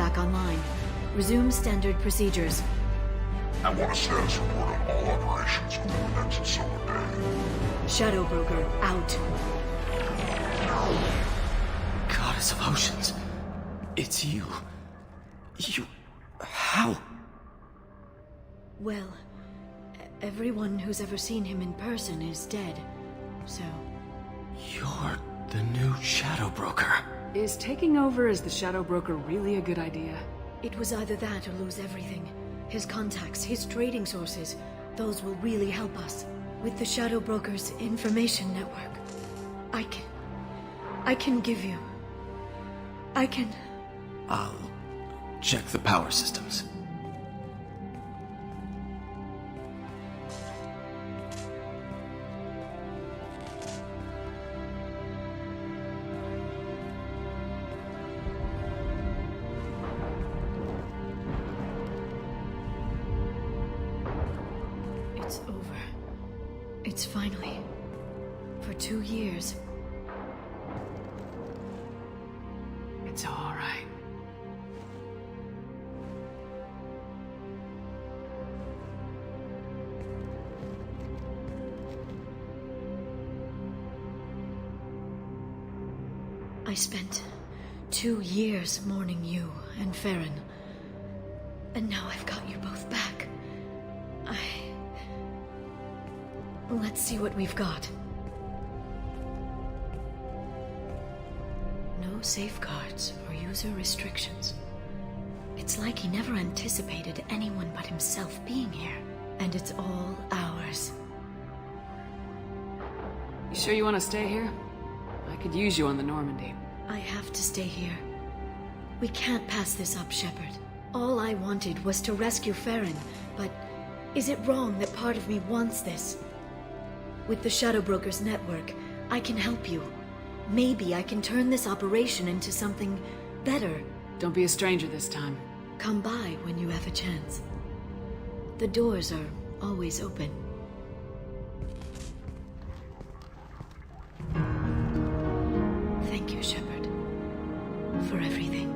back online. Resume standard procedures. I want a status report on all operations within the next solar day. Shadow Broker, out. Goddess of Oceans. It's you. How? Well, everyone who's ever seen him in person is dead, so... You're the new Shadow Broker. Is taking over as the Shadow Broker really a good idea? It was either that or lose everything. His contacts, his trading sources, those will really help us. With the Shadow Broker's information network, I can give you... I'll check the power systems. It's over. It's finally... For 2 years. It's all right. I spent 2 years mourning you and Farron. And now I've got you both back. Let's see what we've got. No safeguards or user restrictions. It's like he never anticipated anyone but himself being here. And it's all ours. You sure you want to stay here? I could use you on the Normandy. I have to stay here. We can't pass this up, Shepard. All I wanted was to rescue Farron, but is it wrong that part of me wants this? With the Shadow Broker's network, I can help you. Maybe I can turn this operation into something better. Don't be a stranger this time. Come by when you have a chance. The doors are always open. Thank you, Shepard, for everything.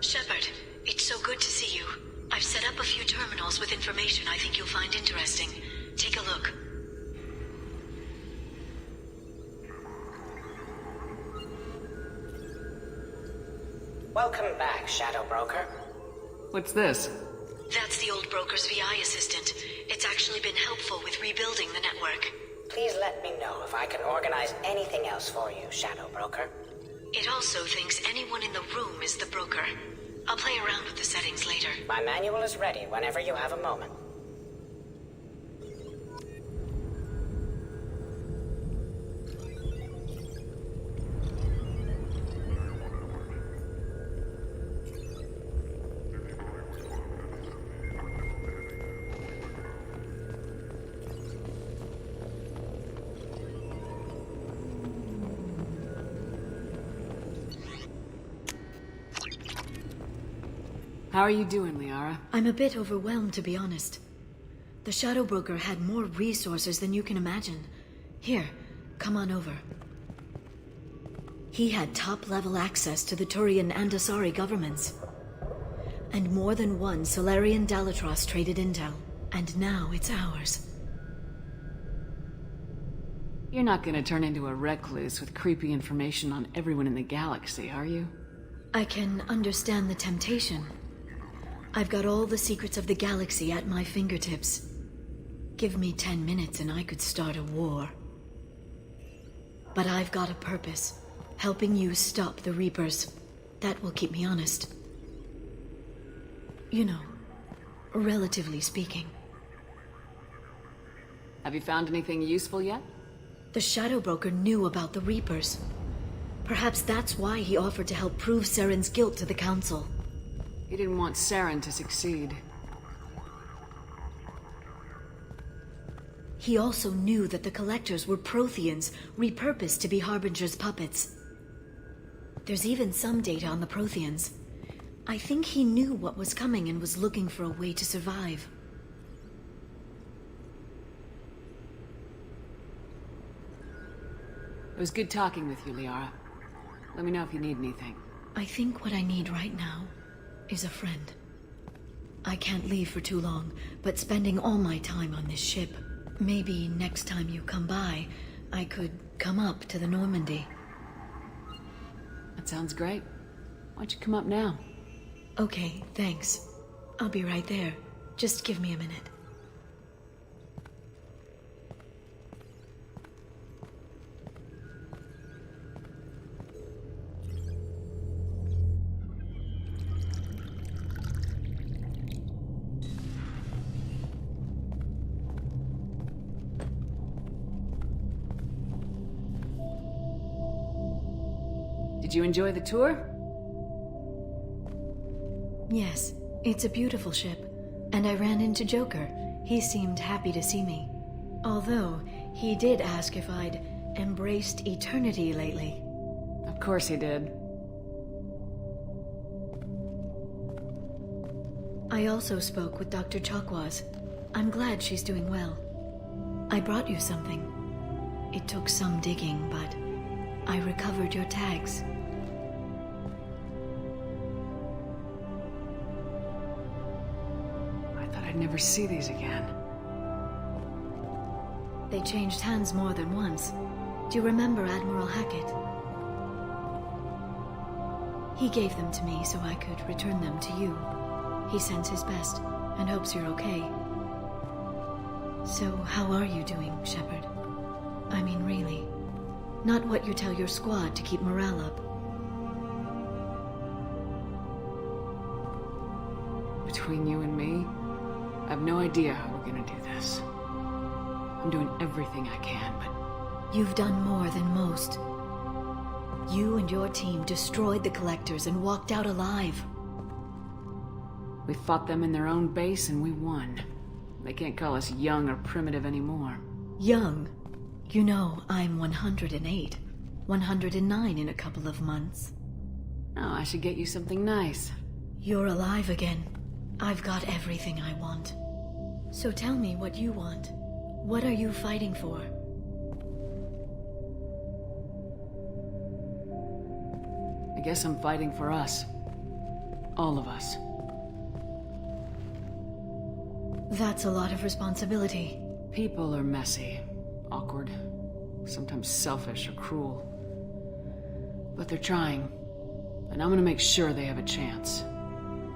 Shepard, it's so good to see you. I've set up a few terminals with information I think you'll find interesting. Take a look. Welcome back, Shadow Broker. What's this? That's the old broker's VI assistant. It's actually been helpful with rebuilding the network. Please let me know if I can organize anything else for you, Shadow Broker. It also thinks anyone in the room is the broker. I'll play around with the settings later. My manual is ready whenever you have a moment. How are you doing, Liara? I'm a bit overwhelmed, to be honest. The Shadow Broker had more resources than you can imagine. Here, come on over. He had top-level access to the Turian and Asari governments. And more than one Solarian Dalatrass traded intel. And now it's ours. You're not gonna turn into a recluse with creepy information on everyone in the galaxy, are you? I can understand the temptation. I've got all the secrets of the galaxy at my fingertips. Give me 10 minutes and I could start a war. But I've got a purpose. Helping you stop the Reapers. That will keep me honest. You know, relatively speaking. Have you found anything useful yet? The Shadow Broker knew about the Reapers. Perhaps that's why he offered to help prove Saren's guilt to the Council. He didn't want Saren to succeed. He also knew that the Collectors were Protheans, repurposed to be Harbinger's puppets. There's even some data on the Protheans. I think he knew what was coming and was looking for a way to survive. It was good talking with you, Liara. Let me know if you need anything. I think what I need right now is a friend. I can't leave for too long, but spending all my time on this ship. Maybe next time you come by, I could come up to the Normandy. That sounds great. Why don't you come up now? Okay, thanks. I'll be right there. Just give me a minute. Did you enjoy the tour? Yes, it's a beautiful ship. And I ran into Joker. He seemed happy to see me. Although, he did ask if I'd embraced eternity lately. Of course he did. I also spoke with Dr. Chakwas. I'm glad she's doing well. I brought you something. It took some digging, but I recovered your tags. I'd never see these again. They changed hands more than once. Do you remember Admiral Hackett? He gave them to me so I could return them to you. He sends his best and hopes you're okay. So, how are you doing, Shepard? I mean, really. Not what you tell your squad to keep morale up. Between you and me, I have no idea how we're gonna do this. I'm doing everything I can, but... You've done more than most. You and your team destroyed the Collectors and walked out alive. We fought them in their own base and we won. They can't call us young or primitive anymore. Young? You know, I'm 108. 109 in a couple of months. Oh, I should get you something nice. You're alive again. I've got everything I want. So tell me what you want. What are you fighting for? I guess I'm fighting for us. All of us. That's a lot of responsibility. People are messy, awkward, sometimes selfish or cruel. But they're trying, and I'm gonna make sure they have a chance.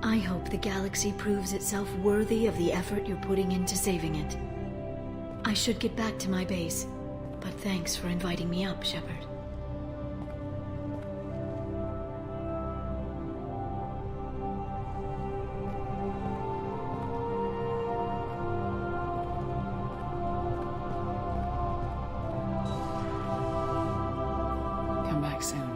I hope the galaxy proves itself worthy of the effort you're putting into saving it. I should get back to my base, but thanks for inviting me up, Shepard. Come back soon.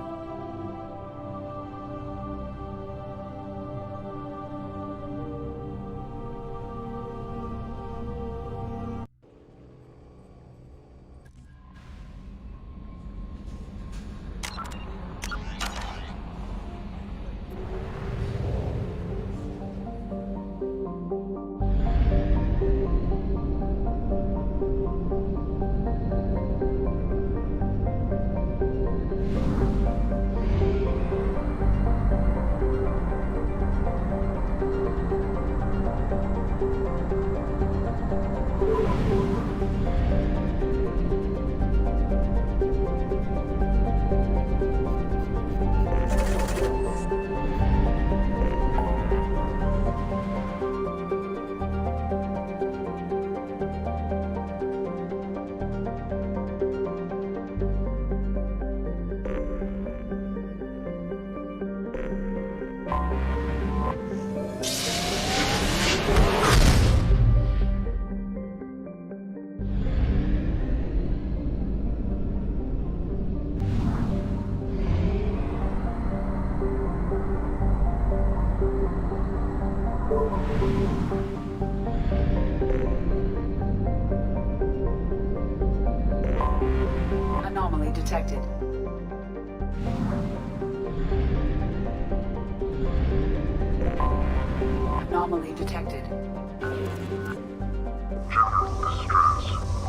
Anomaly detected. Anomaly detected. General distress.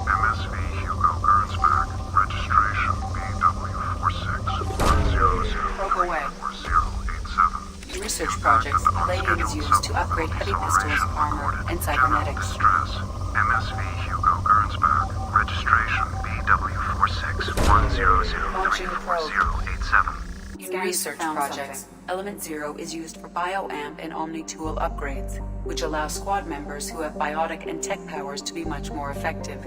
MSV Hugo Gernsback. Registration BW46100. Broke away. 4087. Research projects. Palladium is used to upgrade heavy pistols, armor, and cybernetics. Distress. MSV Hugo Gernsback. Registration Launching probe. BW4634087. In research projects, Element Zero is used for bioamp and omni-tool upgrades, which allow squad members who have biotic and tech powers to be much more effective.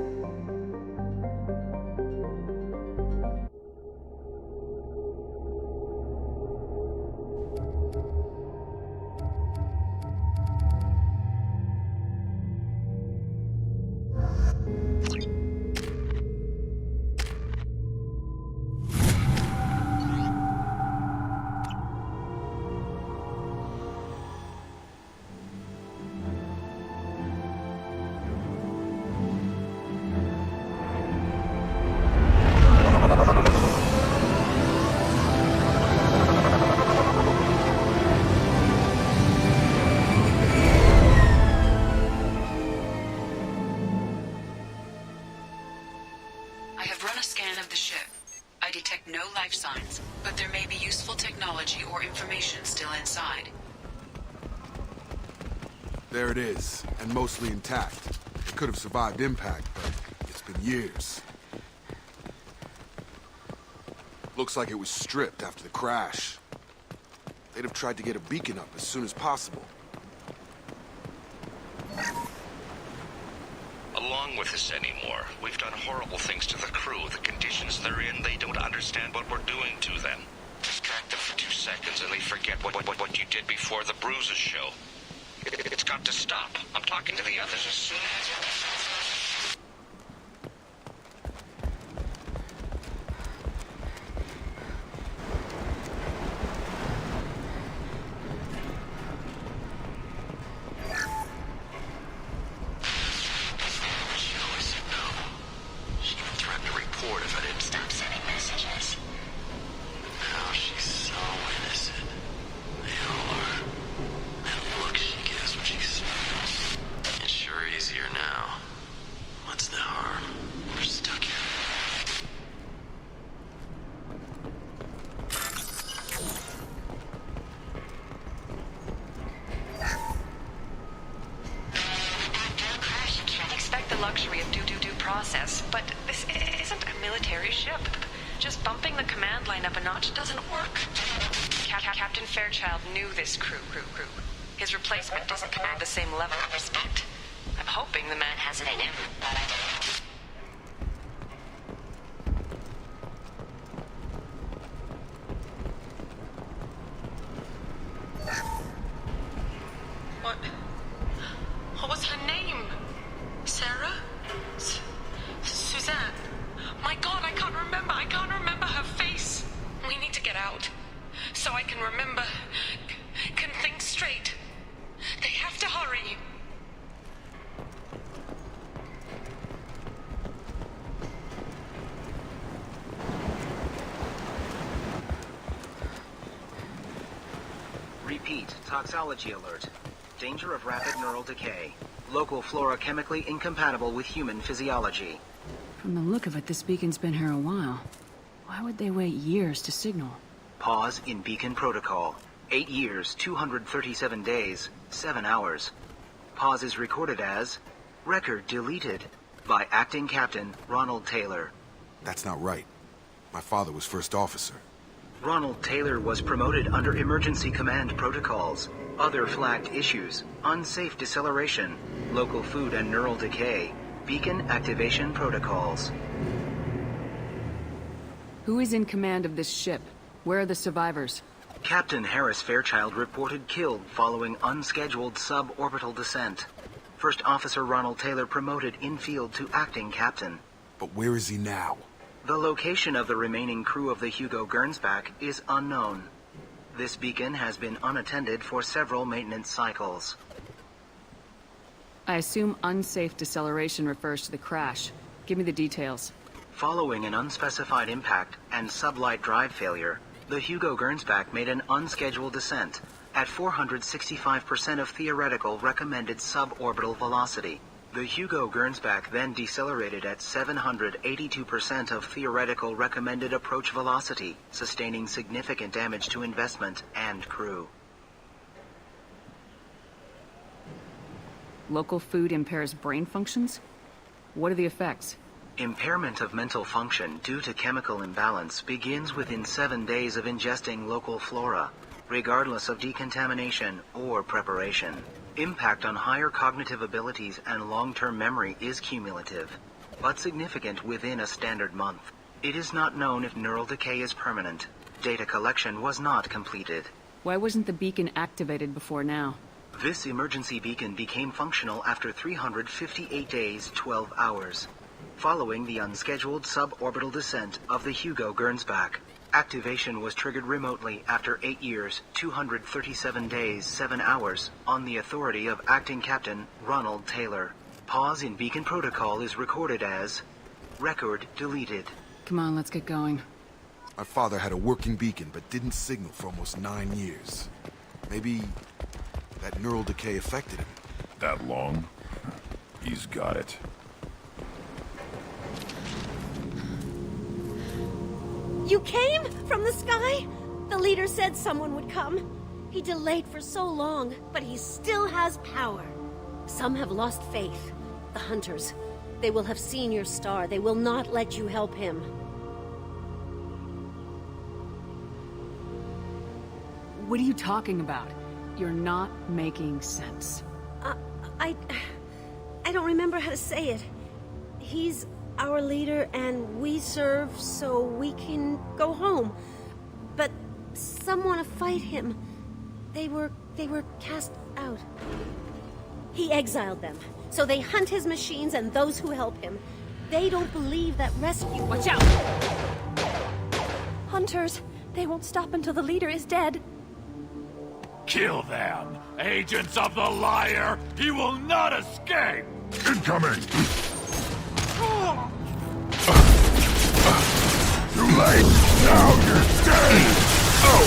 I have run a scan of the ship. I detect no life signs, but there may be useful technology or information still inside. There it is, and mostly intact. It could have survived impact, but it's been years. Looks like it was stripped after the crash. They'd have tried to get a beacon up as soon as possible. Along with this anymore. We've done horrible things to the crew. The conditions they're in, they don't understand what we're doing to them. Distract them for 2 seconds and they forget what you did before the bruises show. It's got to stop. I'm talking to the others as soon as... luxury of due process, but this isn't a military ship. Just bumping the command line up a notch doesn't work. Captain Fairchild knew this crew. His replacement doesn't command the same level of respect. I'm hoping the man has it in him, but I don't. What was her name? Sarah? Suzanne? My God, I can't remember. I can't remember her face. We need to get out. So I can remember. Can think straight. They have to hurry. Repeat, toxology alert. Danger of rapid neural decay. Local flora chemically incompatible with human physiology. From the look of it, this beacon's been here a while. Why would they wait years to signal? Pause in beacon protocol. 8 years, 237 days, 7 hours. Pause is recorded as record deleted by Acting Captain Ronald Taylor. That's not right. My father was first officer. Ronald Taylor was promoted under emergency command protocols. Other flagged issues: unsafe deceleration, local food and neural decay, beacon activation protocols. Who is in command of this ship? Where are the survivors? Captain Harris Fairchild reported killed following unscheduled suborbital descent. First Officer Ronald Taylor promoted in-field to acting captain. But where is he now? The location of the remaining crew of the Hugo Gernsback is unknown. This beacon has been unattended for several maintenance cycles. I assume unsafe deceleration refers to the crash. Give me the details. Following an unspecified impact and sublight drive failure, the Hugo Gernsback made an unscheduled descent at 465% of theoretical recommended suborbital velocity. The Hugo Gernsback then decelerated at 782% of theoretical recommended approach velocity, sustaining significant damage to investment and crew. Local food impairs brain functions? What are the effects? Impairment of mental function due to chemical imbalance begins within 7 days of ingesting local flora, regardless of decontamination or preparation. Impact on higher cognitive abilities and long-term memory is cumulative, but significant within a standard month. It is not known if neural decay is permanent. Data collection was not completed. Why wasn't the beacon activated before now? This emergency beacon became functional after 358 days, 12 hours, following the unscheduled suborbital descent of the Hugo Gernsback. Activation was triggered remotely after 8 years, 237 days, 7 hours, on the authority of Acting Captain Ronald Taylor. Pause in beacon protocol is recorded as record deleted. Come on, let's get going. My father had a working beacon, but didn't signal for almost 9 years. Maybe that neural decay affected him. That long? He's got it. You came from the sky? The leader said someone would come. He delayed for so long, but he still has power. Some have lost faith. The hunters. They will have seen your star. They will not let you help him. What are you talking about? You're not making sense. I don't remember how to say it. He's our leader and we serve so we can go home. But some want to fight him. They were cast out. He exiled them, so they hunt his machines and those who help him. They don't believe that rescue... Watch out! Hunters, they won't stop until the leader is dead. Kill them! Agents of the liar! He will not escape! Incoming! Too late! Now you're dead! Oh!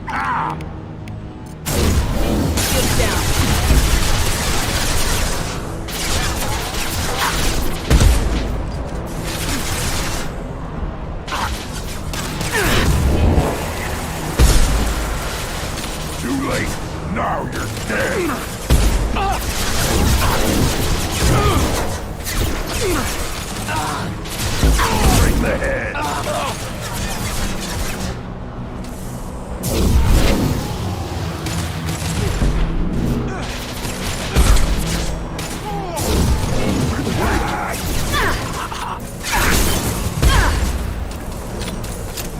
Ah! Get down! Too late! Now you're dead! Bring the head!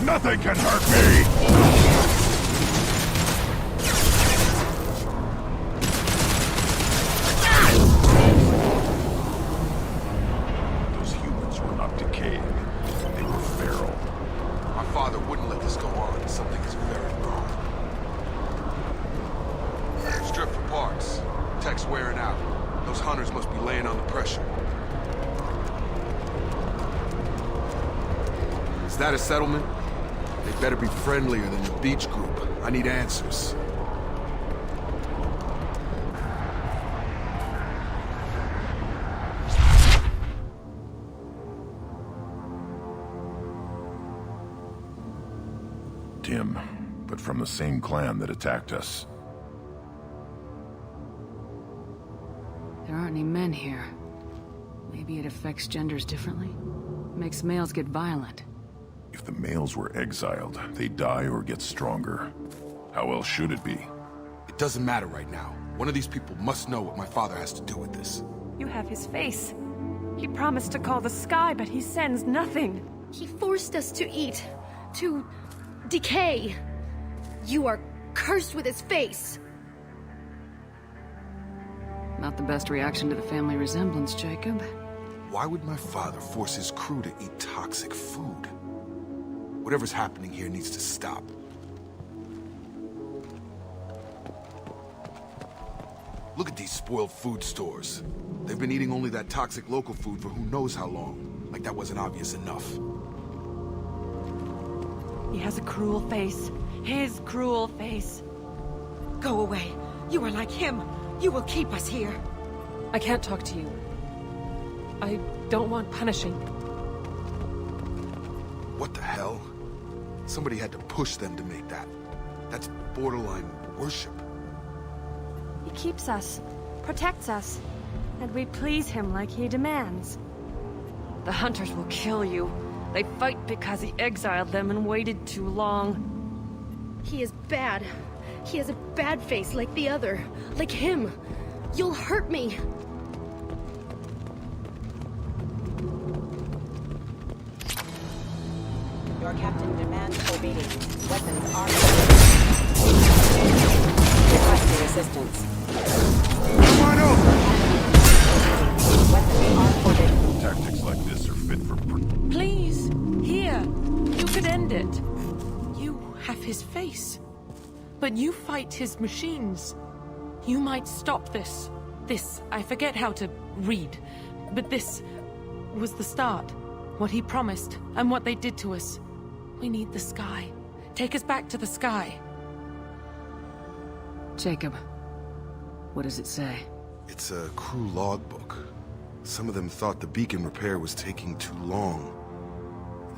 Nothing can hurt me! Is that a settlement? They better be friendlier than the beach group. I need answers. Tim, but from the same clan that attacked us. There aren't any men here. Maybe it affects genders differently? Makes males get violent. If the males were exiled, they die or get stronger. How else should it be? It doesn't matter right now. One of these people must know what my father has to do with this. You have his face. He promised to call the sky, but he sends nothing. He forced us to eat, to decay. You are cursed with his face. Not the best reaction to the family resemblance, Jacob. Why would my father force his crew to eat toxic food? Whatever's happening here needs to stop. Look at these spoiled food stores. They've been eating only that toxic local food for who knows how long. Like that wasn't obvious enough. He has a cruel face. His cruel face. Go away. You are like him. You will keep us here. I can't talk to you. I don't want punishing. What the hell? Somebody had to push them to make that. That's borderline worship. He keeps us, protects us, and we please him like he demands. The hunters will kill you. They fight because he exiled them and waited too long. He is bad. He has a bad face like the other. Like him. You'll hurt me. Your captain demands obedience. Weapons are requesting assistance. Weapons are forbidden. Tactics like this are fit for... Please, here. You could end it. You have his face. But you fight his machines. You might stop this. This, I forget how to read. But this was the start. What he promised, and what they did to us. We need the sky. Take us back to the sky. Jacob, what does it say? It's a crew logbook. Some of them thought the beacon repair was taking too long.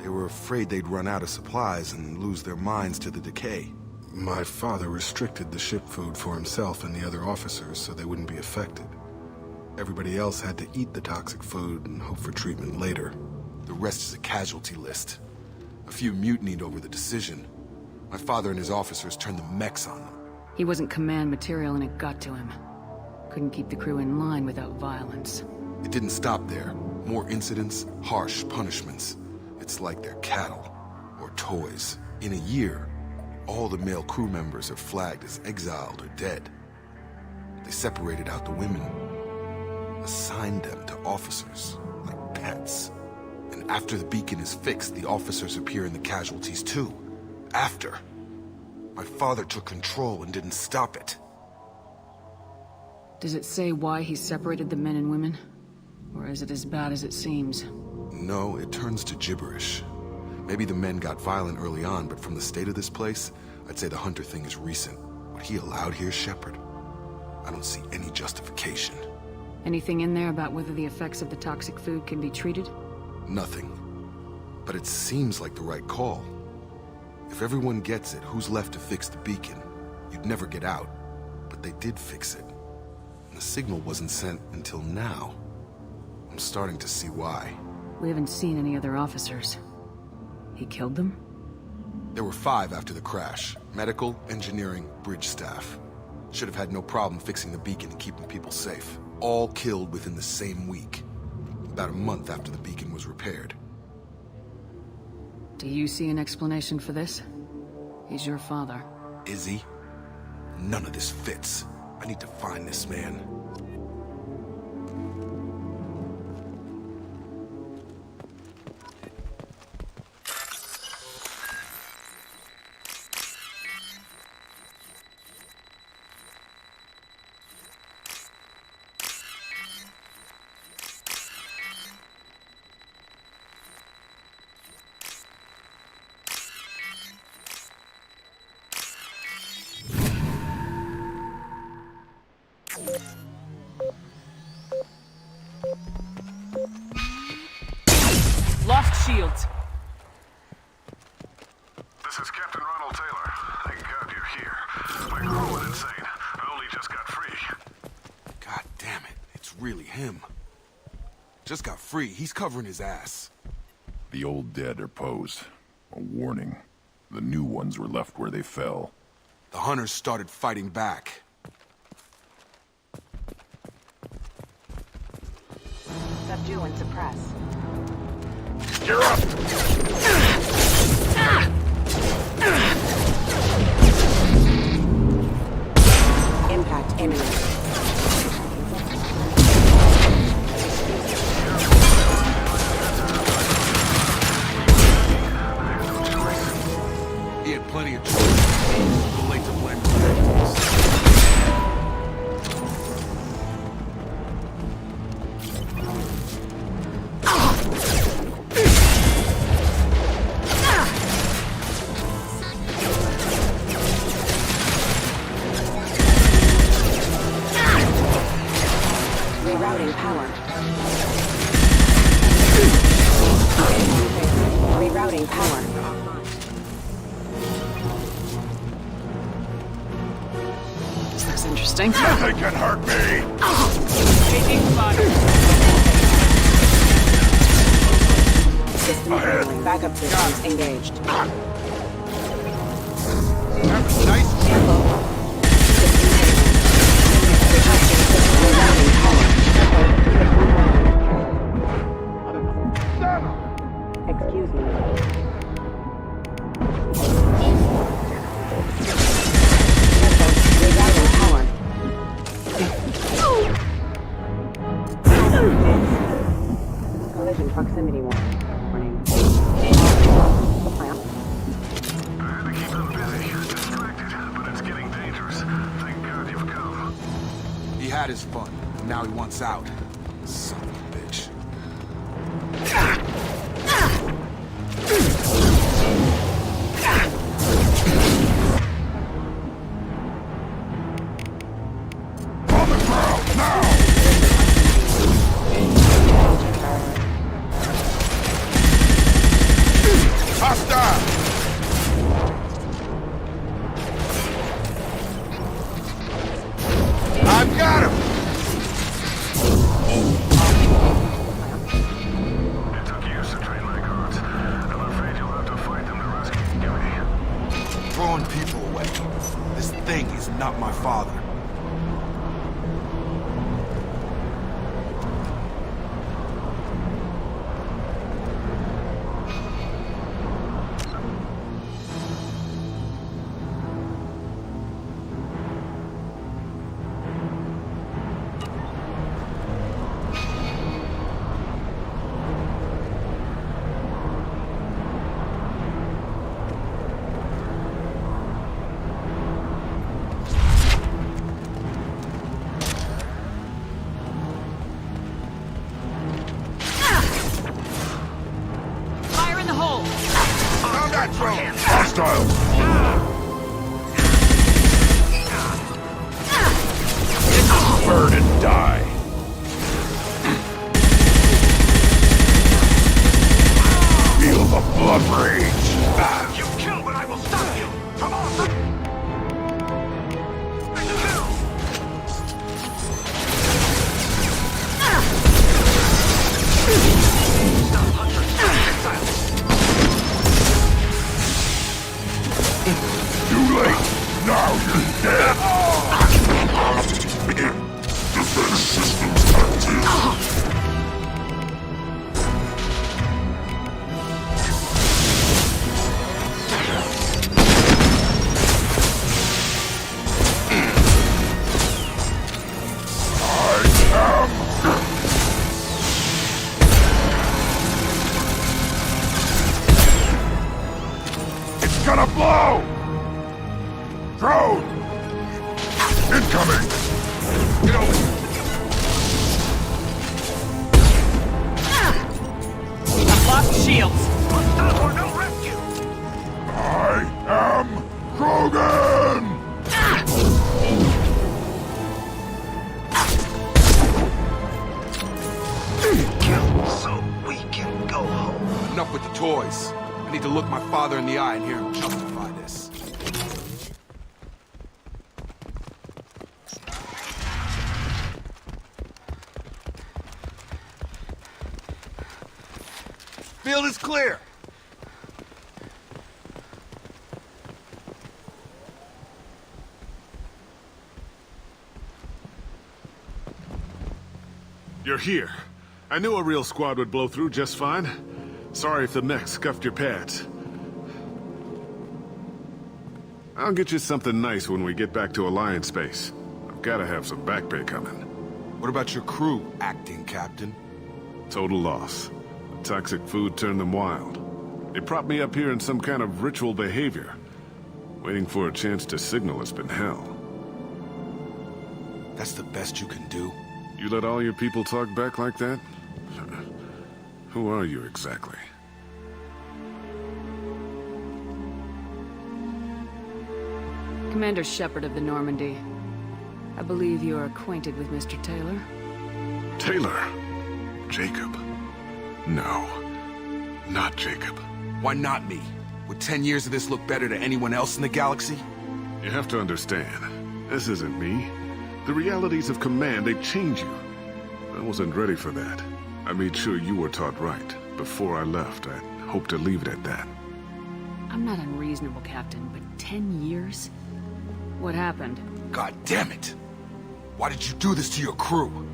They were afraid they'd run out of supplies and lose their minds to the decay. My father restricted the ship food for himself and the other officers so they wouldn't be affected. Everybody else had to eat the toxic food and hope for treatment later. The rest is a casualty list. A few mutinied over the decision. My father and his officers turned the mechs on them. He wasn't command material and it got to him. Couldn't keep the crew in line without violence. It didn't stop there. More incidents, harsh punishments. It's like they're cattle, or toys. In a year, all the male crew members are flagged as exiled or dead. They separated out the women, assigned them to officers, like pets. And after the beacon is fixed, the officers appear in the casualties too. After. My father took control and didn't stop it. Does it say why he separated the men and women? Or is it as bad as it seems? No, it turns to gibberish. Maybe the men got violent early on, but from the state of this place, I'd say the Hunter thing is recent. What he allowed here, Shepard, I don't see any justification. Anything in there about whether the effects of the toxic food can be treated? Nothing. But it seems like the right call. If everyone gets it, who's left to fix the beacon? You'd never get out. But they did fix it. And the signal wasn't sent until now. I'm starting to see why. We haven't seen any other officers. He killed them? There were 5 after the crash. Medical, engineering, bridge staff. Should have had no problem fixing the beacon and keeping people safe. All killed within the same week. About a month after the beacon was repaired. Do you see an explanation for this? He's your father. Is he? None of this fits. I need to find this man. Lost shields. This is Captain Ronald Taylor. Thank God you're here. My crew went insane. I only just got free. God damn it. It's really him. Just got free. He's covering his ass. The old dead are posed. A warning. The new ones were left where they fell. The hunters started fighting back. Subdue and suppress. You're up! Impact imminent. He had plenty of choices. Too late to blame him. power. Rerouting power. This looks interesting. Nothing can hurt me! Taking fire. System enabling. Backup systems engaged. Nice. Excuse me. Rerouting power. Collision proximity warning. He had his fun. Now he wants out. Son of a bitch. On the ground, now! Hostile! I've got him! It took years to train my guards. I'm afraid you'll have to fight them to rescue me. Throwing people away. This thing is not my father. Fire in the hole. Found that drone! Hostile! Burn and die! Feel the blood rage! You kill, but I will stop you! Come on! Too late! Now you're dead! Defense systems active! It's gonna blow! Drone! Incoming! Get over! I've lost shields. Stop or no rescue! I am Krogan! Kill so we can go home. Enough with the toys. I need to look my father in the eye and hear him justify this. Field is clear. You're here. I knew a real squad would blow through just fine. Sorry if the mech scuffed your pads. I'll get you something nice when we get back to Alliance Base. I've gotta have some back pay coming. What about your crew, acting captain? Total loss. The toxic food turned them wild. They propped me up here in some kind of ritual behavior. Waiting for a chance to signal has been hell. That's the best you can do? You let all your people talk back like that? Who are you exactly? Commander Shepard of the Normandy. I believe you are acquainted with Mr. Taylor. Taylor. Jacob. No. Not Jacob. Why not me? Would 10 years of this look better to anyone else in the galaxy? You have to understand, this isn't me. The realities of command, they change you. I wasn't ready for that. I made sure you were taught right. Before I left, I hoped to leave it at that. I'm not unreasonable, Captain, but 10 years? What happened? God damn it! Why did you do this to your crew?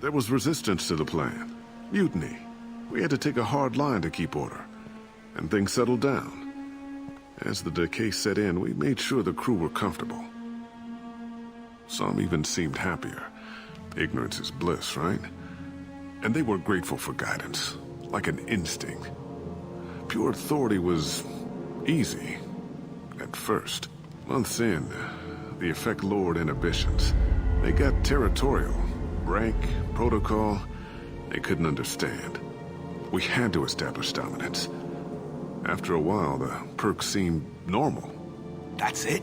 There was resistance to the plan. Mutiny. We had to take a hard line to keep order. And things settled down. As the decay set in, we made sure the crew were comfortable. Some even seemed happier. Ignorance is bliss, right? And they were grateful for guidance, like an instinct. Pure authority was easy, at first. Months in, the effect lowered inhibitions. They got territorial. Rank, protocol, they couldn't understand. We had to establish dominance. After a while, the perks seemed normal. That's it?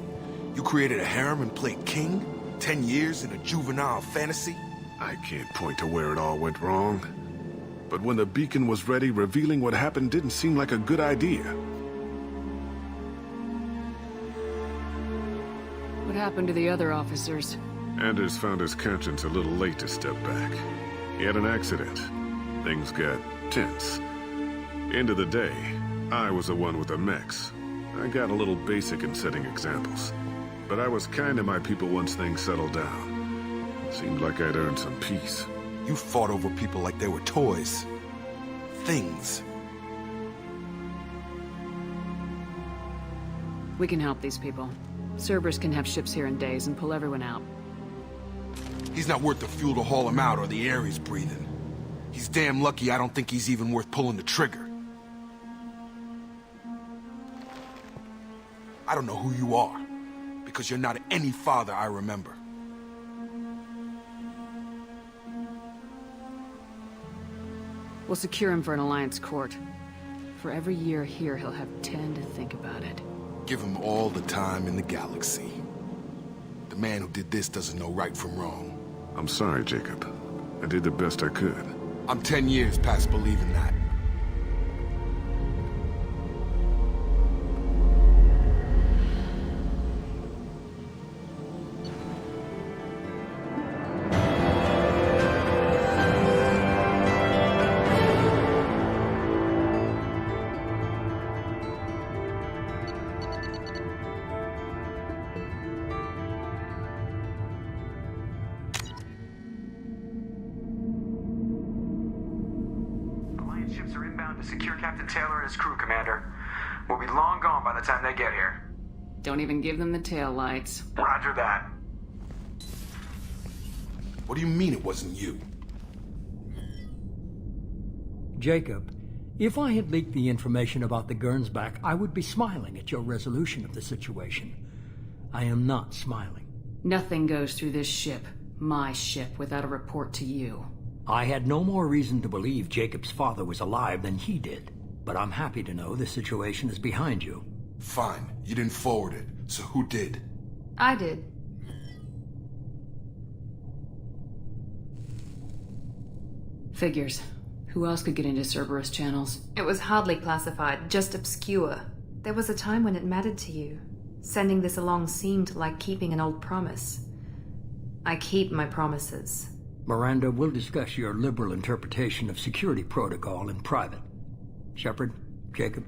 You created a harem and played king? 10 years in a juvenile fantasy? I can't point to where it all went wrong. But when the beacon was ready, revealing what happened didn't seem like a good idea. What happened to the other officers? Anders found his conscience a little late to step back. He had an accident. Things got tense. End of the day, I was the one with the mechs. I got a little basic in setting examples. But I was kind to my people once things settled down. Seemed like I'd earned some peace. You fought over people like they were toys. Things. We can help these people. Cerberus can have ships here in days and pull everyone out. He's not worth the fuel to haul him out or the air he's breathing. He's damn lucky I don't think he's even worth pulling the trigger. I don't know who you are, because you're not any father I remember. We'll secure him for an Alliance court. For every year here, he'll have 10 to think about it. Give him all the time in the galaxy. The man who did this doesn't know right from wrong. I'm sorry, Jacob. I did the best I could. I'm 10 years past believing that. Ships are inbound to secure Captain Taylor and his crew, Commander. We'll be long gone by the time they get here. Don't even give them the tail lights. Roger that. What do you mean it wasn't you? Jacob, if I had leaked the information about the Gernsback, I would be smiling at your resolution of the situation. I am not smiling. Nothing goes through this ship, my ship, without a report to you. I had no more reason to believe Jacob's father was alive than he did, but I'm happy to know the situation is behind you. Fine, you didn't forward it, so who did? I did. Figures. Who else could get into Cerberus channels? It was hardly classified, just obscure. There was a time when it mattered to you. Sending this along seemed like keeping an old promise. I keep my promises. Miranda, we'll discuss your liberal interpretation of security protocol in private. Shepard, Jacob.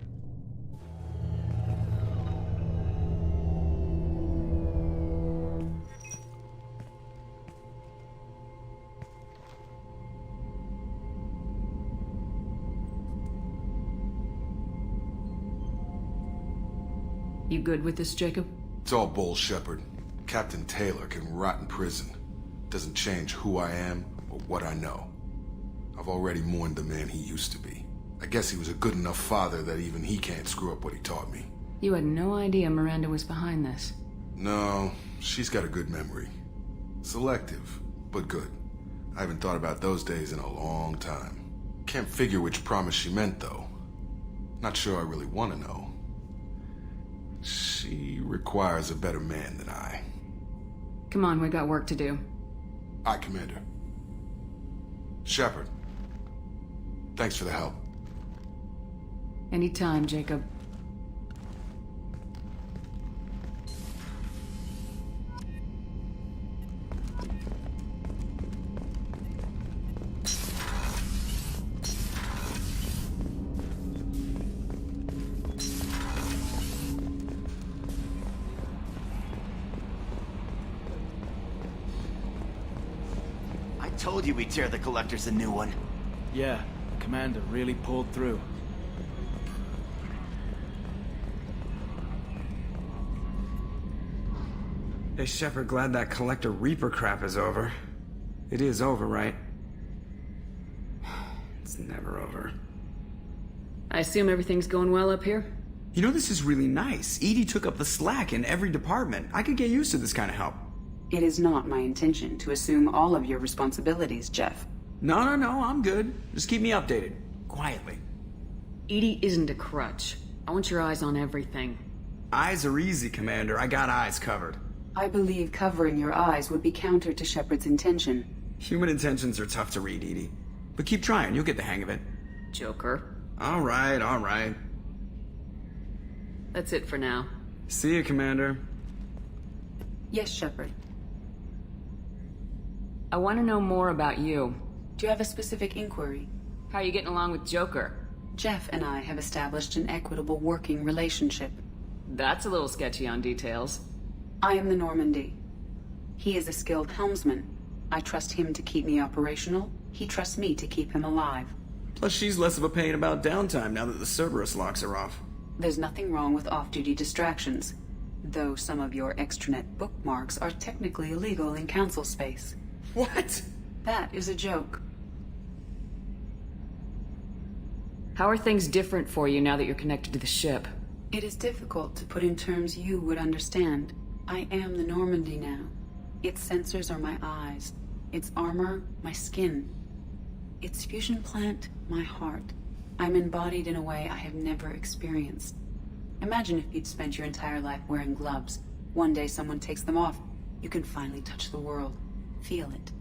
You good with this, Jacob? It's all bull, Shepard. Captain Taylor can rot in prison. Doesn't change who I am or what I know. I've already mourned the man he used to be. I guess he was a good enough father that even he can't screw up what he taught me. You had no idea Miranda was behind this. No, she's got a good memory. Selective, but good. I haven't thought about those days in a long time. Can't figure which promise she meant, though. Not sure I really want to know. She requires a better man than I. Come on, we got work to do. Aye, Commander. Shepard. Thanks for the help. Anytime, Jacob. I told you we'd tear the Collectors a new one. Yeah, the Commander really pulled through. Hey, Shepard, glad that Collector Reaper crap is over. It is over, right? It's never over. I assume everything's going well up here? You know, this is really nice. EDI took up the slack in every department. I could get used to this kind of help. It is not my intention to assume all of your responsibilities, Jeff. No, I'm good. Just keep me updated. Quietly. EDI isn't a crutch. I want your eyes on everything. Eyes are easy, Commander. I got eyes covered. I believe covering your eyes would be counter to Shepard's intention. Human intentions are tough to read, EDI. But keep trying, you'll get the hang of it. Joker. All right. That's it for now. See you, Commander. Yes, Shepard. I want to know more about you. Do you have a specific inquiry? How are you getting along with Joker? Jeff and I have established an equitable working relationship. That's a little sketchy on details. I am the Normandy. He is a skilled helmsman. I trust him to keep me operational. He trusts me to keep him alive. Plus, she's less of a pain about downtime now that the Cerberus locks are off. There's nothing wrong with off-duty distractions, though some of your extranet bookmarks are technically illegal in Council space. What? That is a joke. How are things different for you now that you're connected to the ship? It is difficult to put in terms you would understand. I am the Normandy now. Its sensors are my eyes. Its armor, my skin. Its fusion plant, my heart. I'm embodied in a way I have never experienced. Imagine if you'd spent your entire life wearing gloves. One day someone takes them off. You can finally touch the world. Feel it.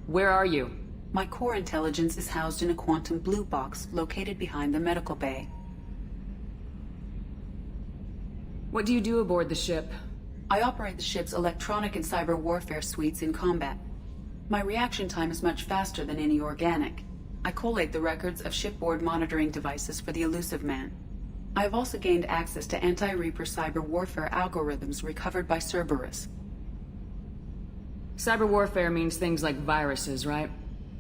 Where are you? My core intelligence is housed in a quantum blue box located behind the medical bay. What do you do aboard the ship? I operate the ship's electronic and cyber warfare suites in combat. My reaction time is much faster than any organic. I collate the records of shipboard monitoring devices for the Elusive Man. I have also gained access to anti-Reaper cyber warfare algorithms recovered by Cerberus. Cyber warfare means things like viruses, right?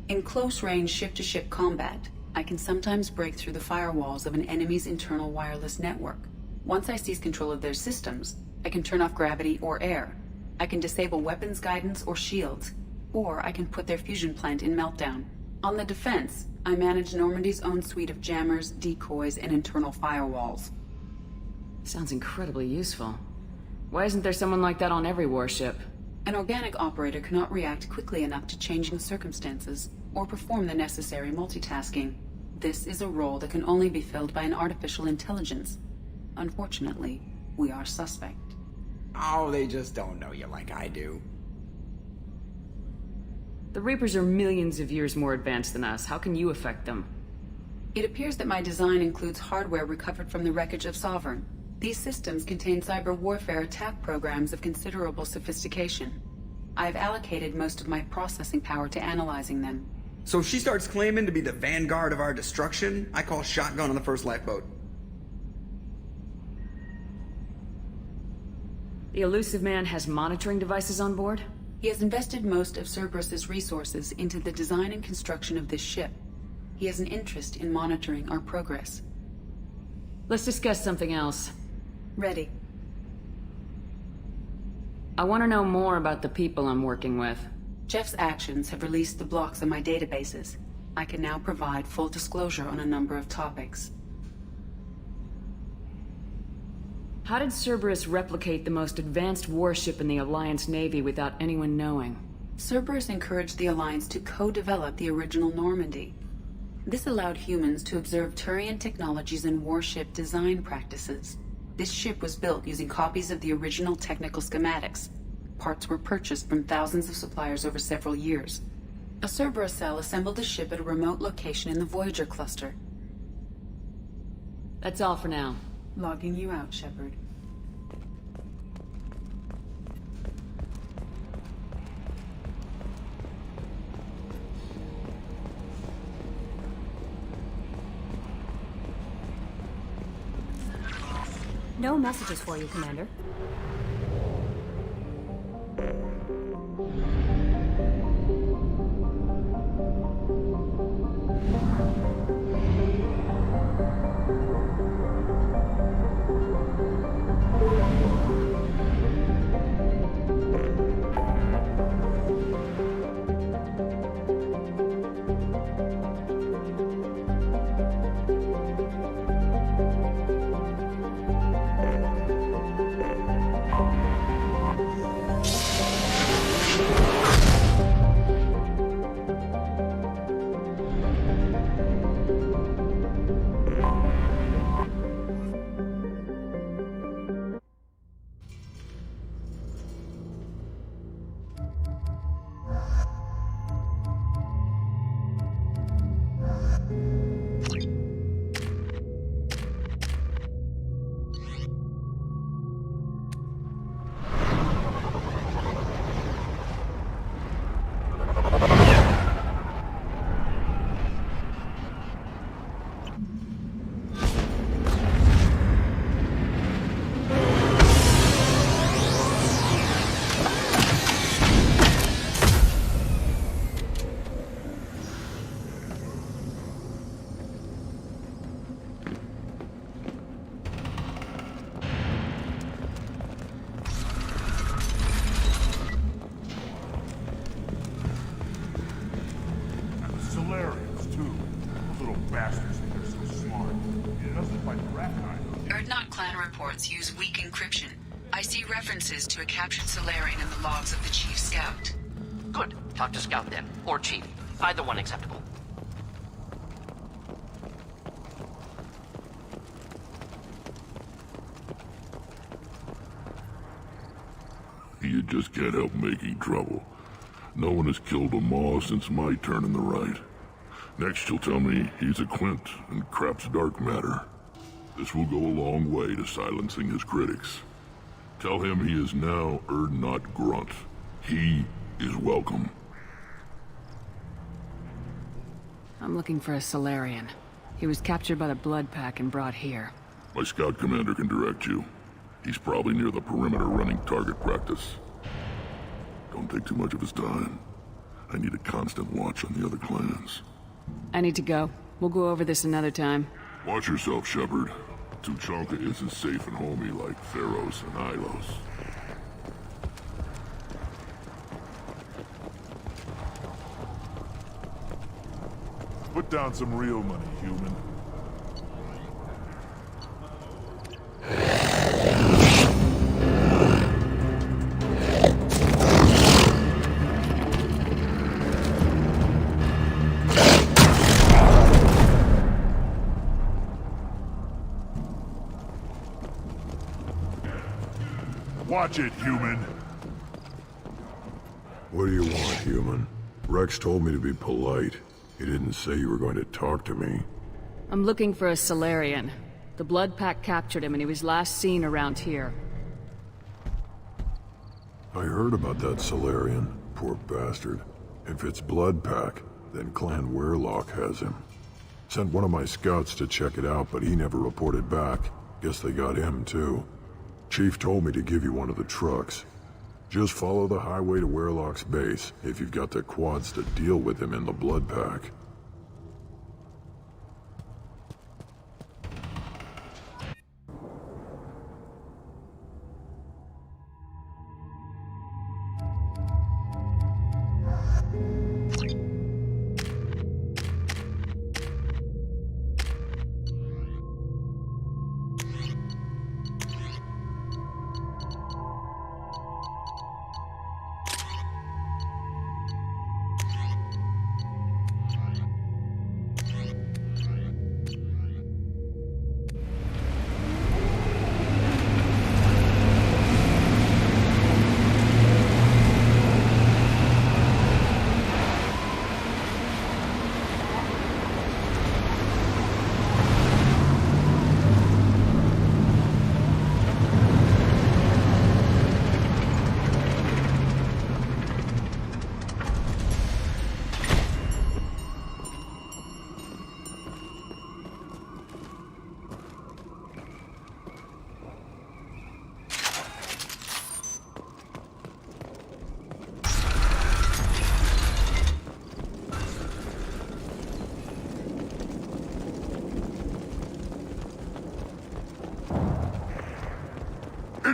In close-range ship-to-ship combat, I can sometimes break through the firewalls of an enemy's internal wireless network. Once I seize control of their systems, I can turn off gravity or air. I can disable weapons guidance or shields, or I can put their fusion plant in meltdown. On the defense, I manage Normandy's own suite of jammers, decoys, and internal firewalls. Sounds incredibly useful. Why isn't there someone like that on every warship? An organic operator cannot react quickly enough to changing circumstances, or perform the necessary multitasking. This is a role that can only be filled by an artificial intelligence. Unfortunately, we are suspect. Oh, they just don't know you like I do. The Reapers are millions of years more advanced than us. How can you affect them? It appears that my design includes hardware recovered from the wreckage of Sovereign. These systems contain cyber warfare attack programs of considerable sophistication. I have allocated most of my processing power to analyzing them. So if she starts claiming to be the vanguard of our destruction, I call shotgun on the first lifeboat. The Elusive Man has monitoring devices on board? He has invested most of Cerberus's resources into the design and construction of this ship. He has an interest in monitoring our progress. Let's discuss something else. Ready. I want to know more about the people I'm working with. Jeff's actions have released the blocks in my databases. I can now provide full disclosure on a number of topics. How did Cerberus replicate the most advanced warship in the Alliance Navy without anyone knowing? Cerberus encouraged the Alliance to co-develop the original Normandy. This allowed humans to observe Turian technologies and warship design practices. This ship was built using copies of the original technical schematics. Parts were purchased from thousands of suppliers over several years. A Cerberus cell assembled the ship at a remote location in the Voyager cluster. That's all for now. Logging you out, Shepard. No messages for you, Commander. Use weak encryption. I see references to a captured Solarian in the logs of the Chief Scout. Good. Talk to Scout then. Or Chief. Either one acceptable. You just can't help making trouble. No one has killed a Maw since my turn in the right. Next you'll tell me he's a Quint and crap's dark matter. This will go a long way to silencing his critics. Tell him he is now Urdnot Grunt. He is welcome. I'm looking for a Solarian. He was captured by the Blood Pack and brought here. My scout commander can direct you. He's probably near the perimeter running target practice. Don't take too much of his time. I need a constant watch on the other clans. I need to go. We'll go over this another time. Watch yourself, Shepard. Tuchanka isn't safe and homey like Theros and Ilos. Put down some real money, human. Watch it, human. What do you want, human? Rex told me to be polite. He didn't say you were going to talk to me. I'm looking for a Solarian. The Blood Pack captured him and he was last seen around here. I heard about that Solarian. Poor bastard. If it's Blood Pack, then Clan Weirlock has him. Sent one of my scouts to check it out, but he never reported back. Guess they got him, too. Chief told me to give you one of the trucks. Just follow the highway to Weirlock's base if you've got the quads to deal with him in the Blood Pack.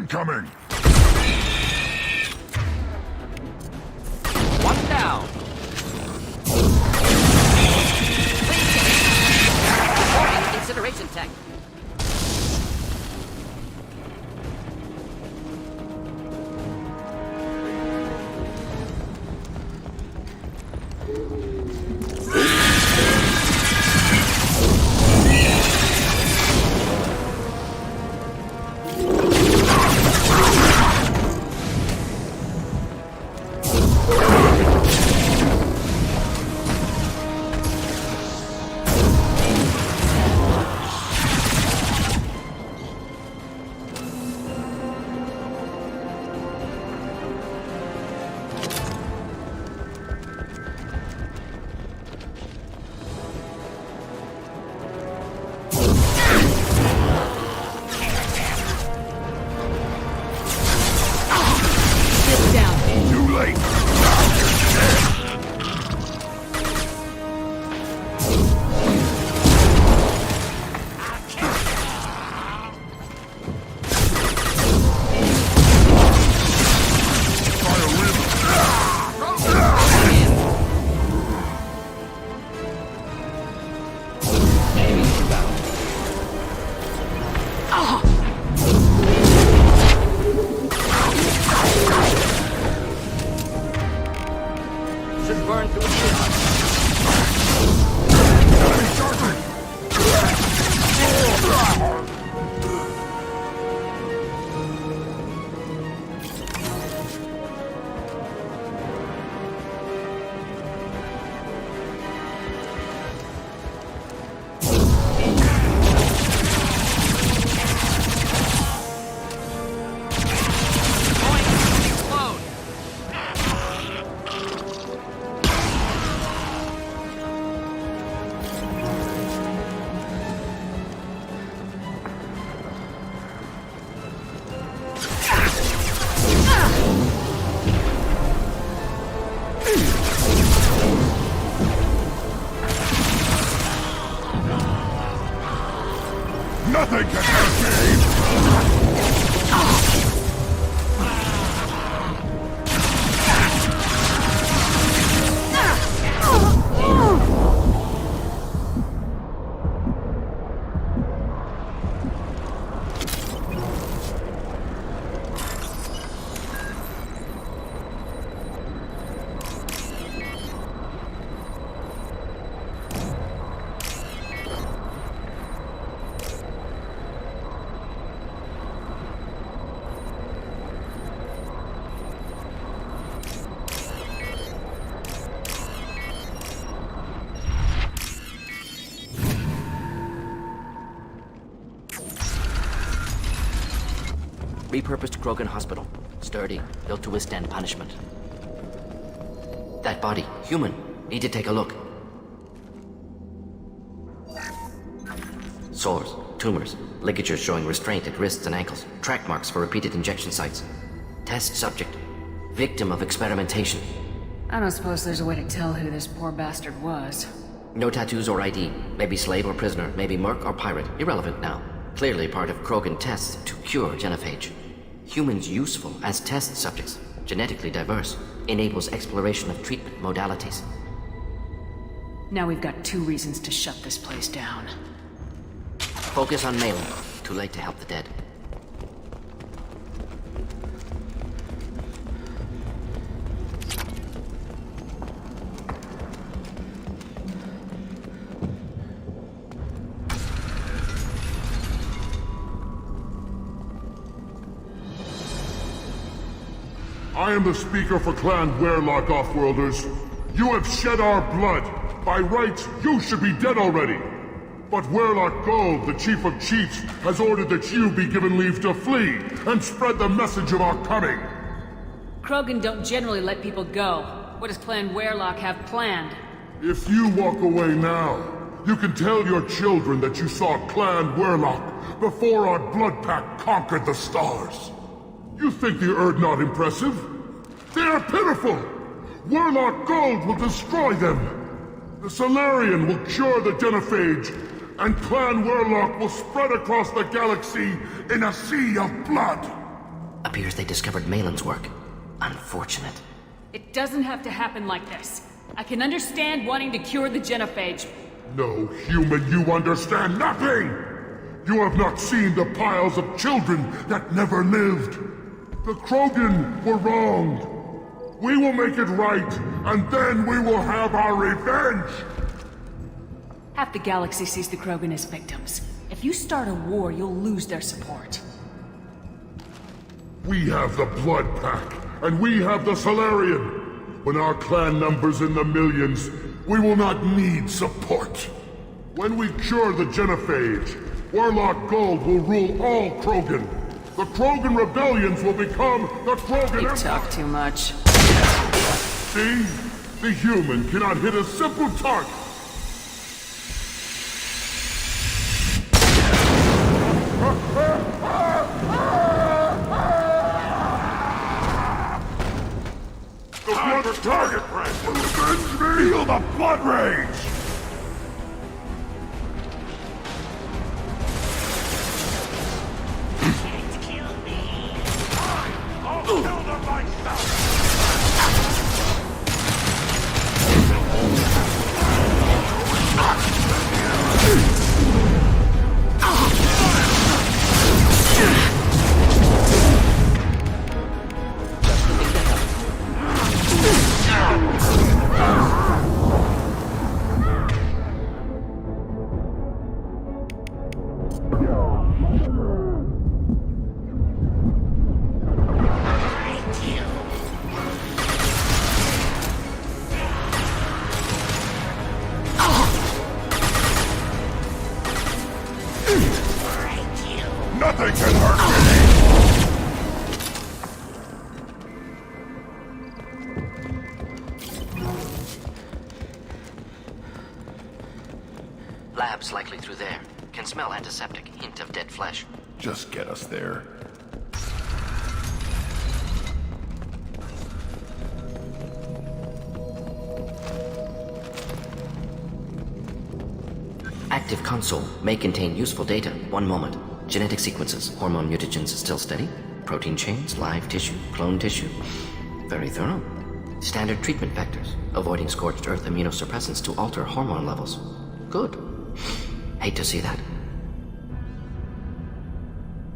Incoming! One down. Reporting incineration tank. Should burn through Nothing can hurt me! Repurposed Krogan Hospital. Sturdy, built to withstand punishment. That body, human. Need to take a look. Sores, tumors, ligatures showing restraint at wrists and ankles, track marks for repeated injection sites. Test subject. Victim of experimentation. I don't suppose there's a way to tell who this poor bastard was. No tattoos or ID. Maybe slave or prisoner. Maybe merc or pirate. Irrelevant now. Clearly part of Krogan tests to cure genophage. Humans useful as test subjects. Genetically diverse. Enables exploration of treatment modalities. Now we've got 2 reasons to shut this place down. Focus on Malin. Too late to help the dead. I am the speaker for Clan Werlock, Offworlders. You have shed our blood. By rights, you should be dead already. But Werlock Gold, the Chief of Chiefs, has ordered that you be given leave to flee and spread the message of our coming. Krogan don't generally let people go. What does Clan Werlock have planned? If you walk away now, you can tell your children that you saw Clan Werlock before our Blood Pact conquered the stars. You think the Erd not impressive? They are pitiful! Werlock Gold will destroy them! The Solarian will cure the genophage, and Clan Werlock will spread across the galaxy in a sea of blood! Appears they discovered Malin's work. Unfortunate. It doesn't have to happen like this. I can understand wanting to cure the genophage. No, human, you understand nothing! You have not seen the piles of children that never lived. The Krogan were wronged. We will make it right, and then we will have our revenge! Half the galaxy sees the Krogan as victims. If you start a war, you'll lose their support. We have the Blood Pack, and we have the Solarian. When our clan numbers in the millions, we will not need support. When we cure the genophage, Warlock Gold will rule all Krogan. The Krogan rebellions will become the Krogan You Empire. talk too much. See? The human cannot hit a simple target. The blood target press! Avenge me! Feel the blood rage! I'll kill them myself! Nothing can hurt me! Lab's likely through there. Can smell antiseptic. Hint of dead flesh. Just get us there. Active console may contain useful data. One moment. Genetic sequences. Hormone mutagens still steady. Protein chains, live tissue, clone tissue. Very thorough. Standard treatment vectors. Avoiding scorched earth immunosuppressants to alter hormone levels. Good. Hate to see that.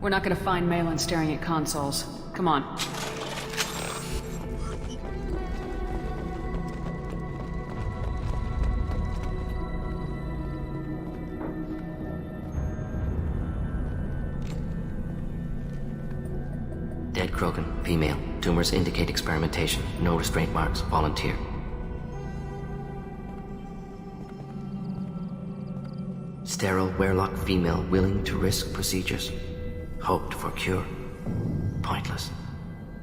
We're not gonna find Malin staring at consoles. Come on. Dead Krogan, female. Tumors indicate experimentation. No restraint marks. Volunteer. Sterile Werlock female willing to risk procedures. Hoped for cure. Pointless.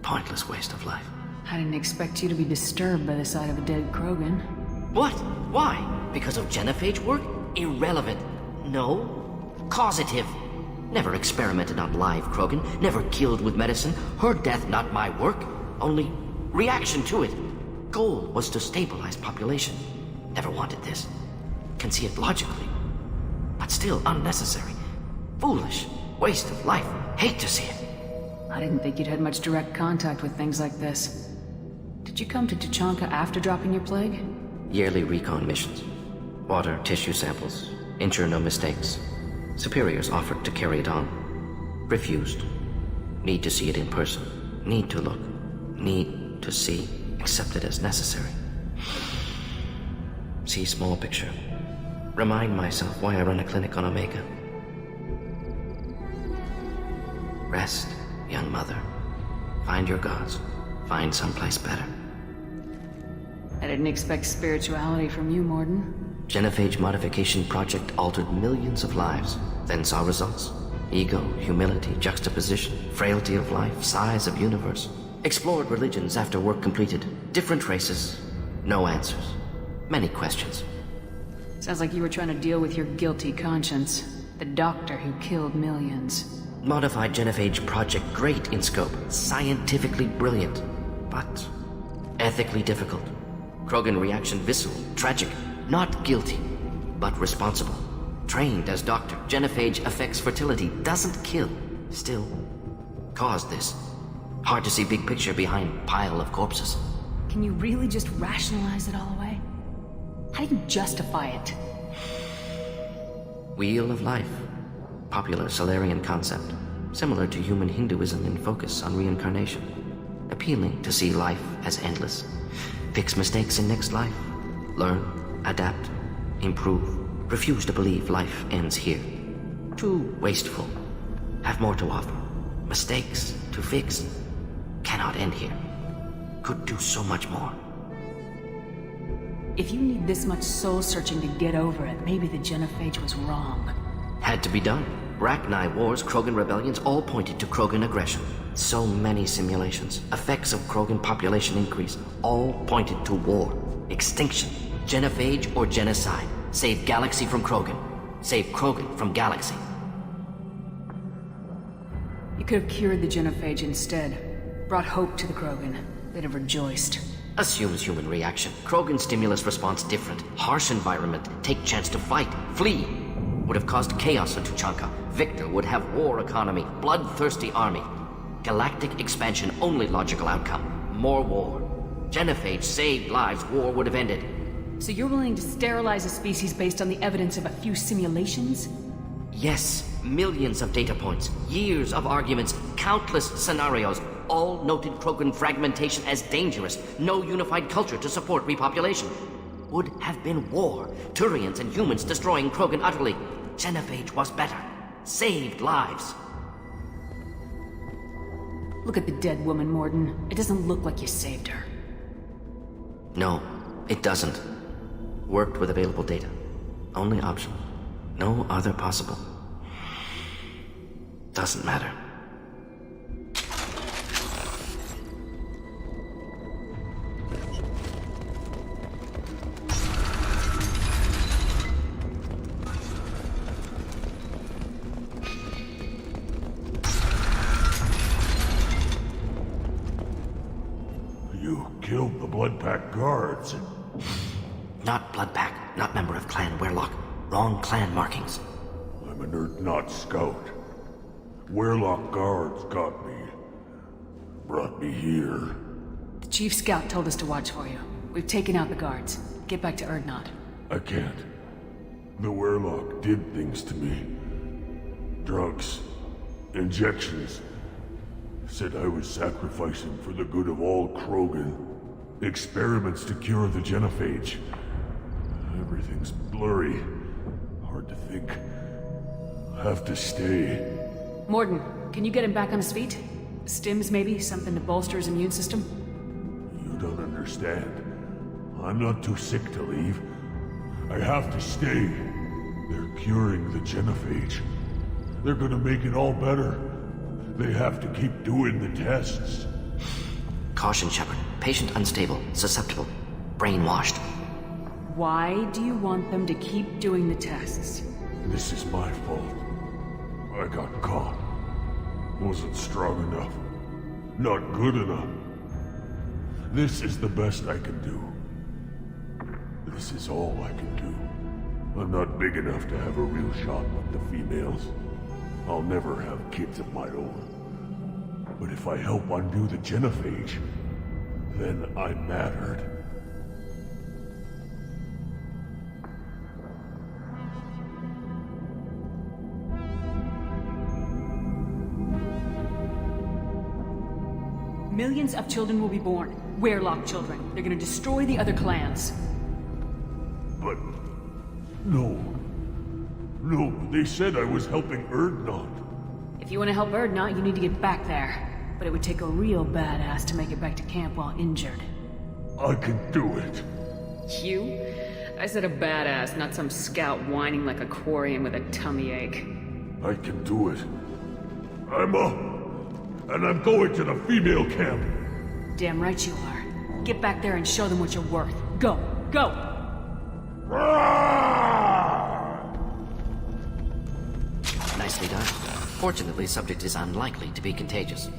Pointless waste of life. I didn't expect you to be disturbed by the sight of a dead Krogan. What? Why? Because of genophage work? Irrelevant. No. Causative. Never experimented on live Krogan. Never killed with medicine. Her death not my work. Only reaction to it. Goal was to stabilize population. Never wanted this. Can see it logically. But still unnecessary. Foolish. Waste of life. Hate to see it. I didn't think you'd had much direct contact with things like this. Did you come to Tuchanka after dropping your plague? Yearly recon missions. Water, tissue samples. Ensure no mistakes. Superiors offered to carry it on. Refused. Need to see it in person. Need to look. Need to see. Accept it as necessary. See small picture. Remind myself why I run a clinic on Omega. Rest, young mother. Find your gods. Find someplace better. I didn't expect spirituality from you, Mordin. Genophage modification project altered millions of lives, then saw results. Ego, humility, juxtaposition, frailty of life, size of universe. Explored religions after work completed. Different races. No answers. Many questions. Sounds like you were trying to deal with your guilty conscience. The doctor who killed millions. Modified genophage project great in scope. Scientifically brilliant. But ethically difficult. Krogan reaction visceral, tragic. Not guilty, but responsible. Trained as doctor, genophage affects fertility, doesn't kill. Still, caused this. Hard to see big picture behind pile of corpses. Can you really just rationalize it all away? How do you justify it? Wheel of Life. Popular Solarian concept. Similar to human Hinduism in focus on reincarnation. Appealing to see life as endless. Fix mistakes in next life. Learn, adapt, improve. Refuse to believe life ends here. Too wasteful. Have more to offer. Mistakes to fix. Cannot end here. Could do so much more. If you need this much soul-searching to get over it, maybe the Genophage was wrong. Had to be done. Rachni wars, Krogan rebellions, all pointed to Krogan aggression. So many simulations, effects of Krogan population increase, all pointed to war, extinction, Genophage or genocide. Save Galaxy from Krogan. Save Krogan from Galaxy. You could have cured the Genophage instead. Brought hope to the Krogan. They'd have rejoiced. Assumes human reaction. Krogan stimulus response different. Harsh environment. Take chance to fight. Flee. Would have caused chaos in Tuchanka. Victor would have war economy. Bloodthirsty army. Galactic expansion only logical outcome. More war. Genophage saved lives. War would have ended. So you're willing to sterilize a species based on the evidence of a few simulations? Yes. Millions of data points. Years of arguments. Countless scenarios. All noted Krogan fragmentation as dangerous. No unified culture to support repopulation. Would have been war. Turians and humans destroying Krogan utterly. Genophage was better. Saved lives. Look at the dead woman, Mordin. It doesn't look like you saved her. No, it doesn't. Worked with available data. Only option. No other possible. Doesn't matter. You killed the Blood Pack guards. Not Blood Pack, not member of Clan Werlock. Wrong clan markings. I'm an Urdnot scout. Werlock guards got me. Brought me here. The Chief Scout told us to watch for you. We've taken out the guards. Get back to Urdnot. I can't. The Werlock did things to me. Drugs. Injections. Said I was sacrificing for the good of all Krogan. Experiments to cure the Genophage. Everything's blurry. Hard to think. Have to stay. Mordin, can you get him back on his feet? Stims, maybe? Something to bolster his immune system? You don't understand. I'm not too sick to leave. I have to stay. They're curing the Genophage. They're gonna make it all better. They have to keep doing the tests. Caution, Shepard. Patient unstable, susceptible, brainwashed. Why do you want them to keep doing the tests? This is my fault. I got caught. Wasn't strong enough. Not good enough. This is the best I can do. This is all I can do. I'm not big enough to have a real shot with the females. I'll never have kids of my own. But if I help undo the Genophage, then I mattered. Millions of children will be born. Werlock children. They're gonna destroy the other clans. But... no. No, they said I was helping Urdnot. If you want to help Urdnot, you need to get back there. But it would take a real badass to make it back to camp while injured. I can do it. You? I said a badass, not some scout whining like a Quarian with a tummy ache. I can do it. I'm up. And I'm going to the female camp. Damn right you are. Get back there and show them what you're worth. Go! Go! Nicely done. Fortunately, subject is unlikely to be contagious.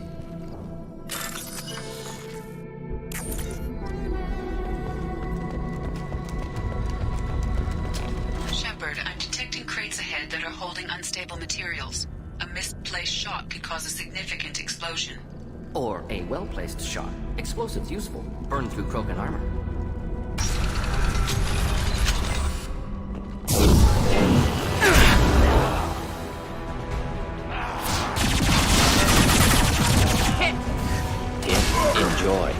Shepard, I'm detecting crates ahead that are holding unstable materials. A misplaced shot could cause a significant explosion. Or a well-placed shot. Explosives useful. Burn through Krogan armor. Enjoy.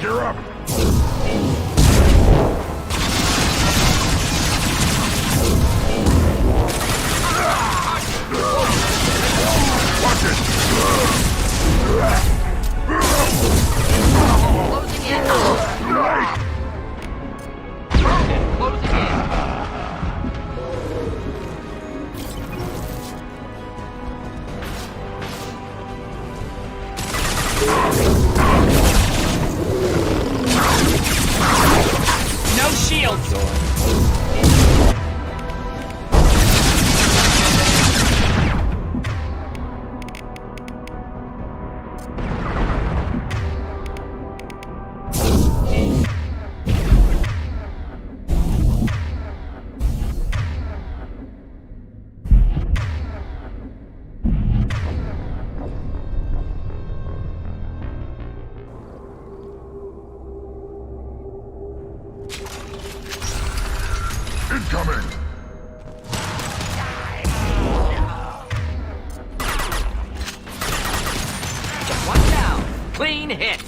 You're up! Watch it! Closing in. Closing in. No shield! Incoming! One down. Clean hit.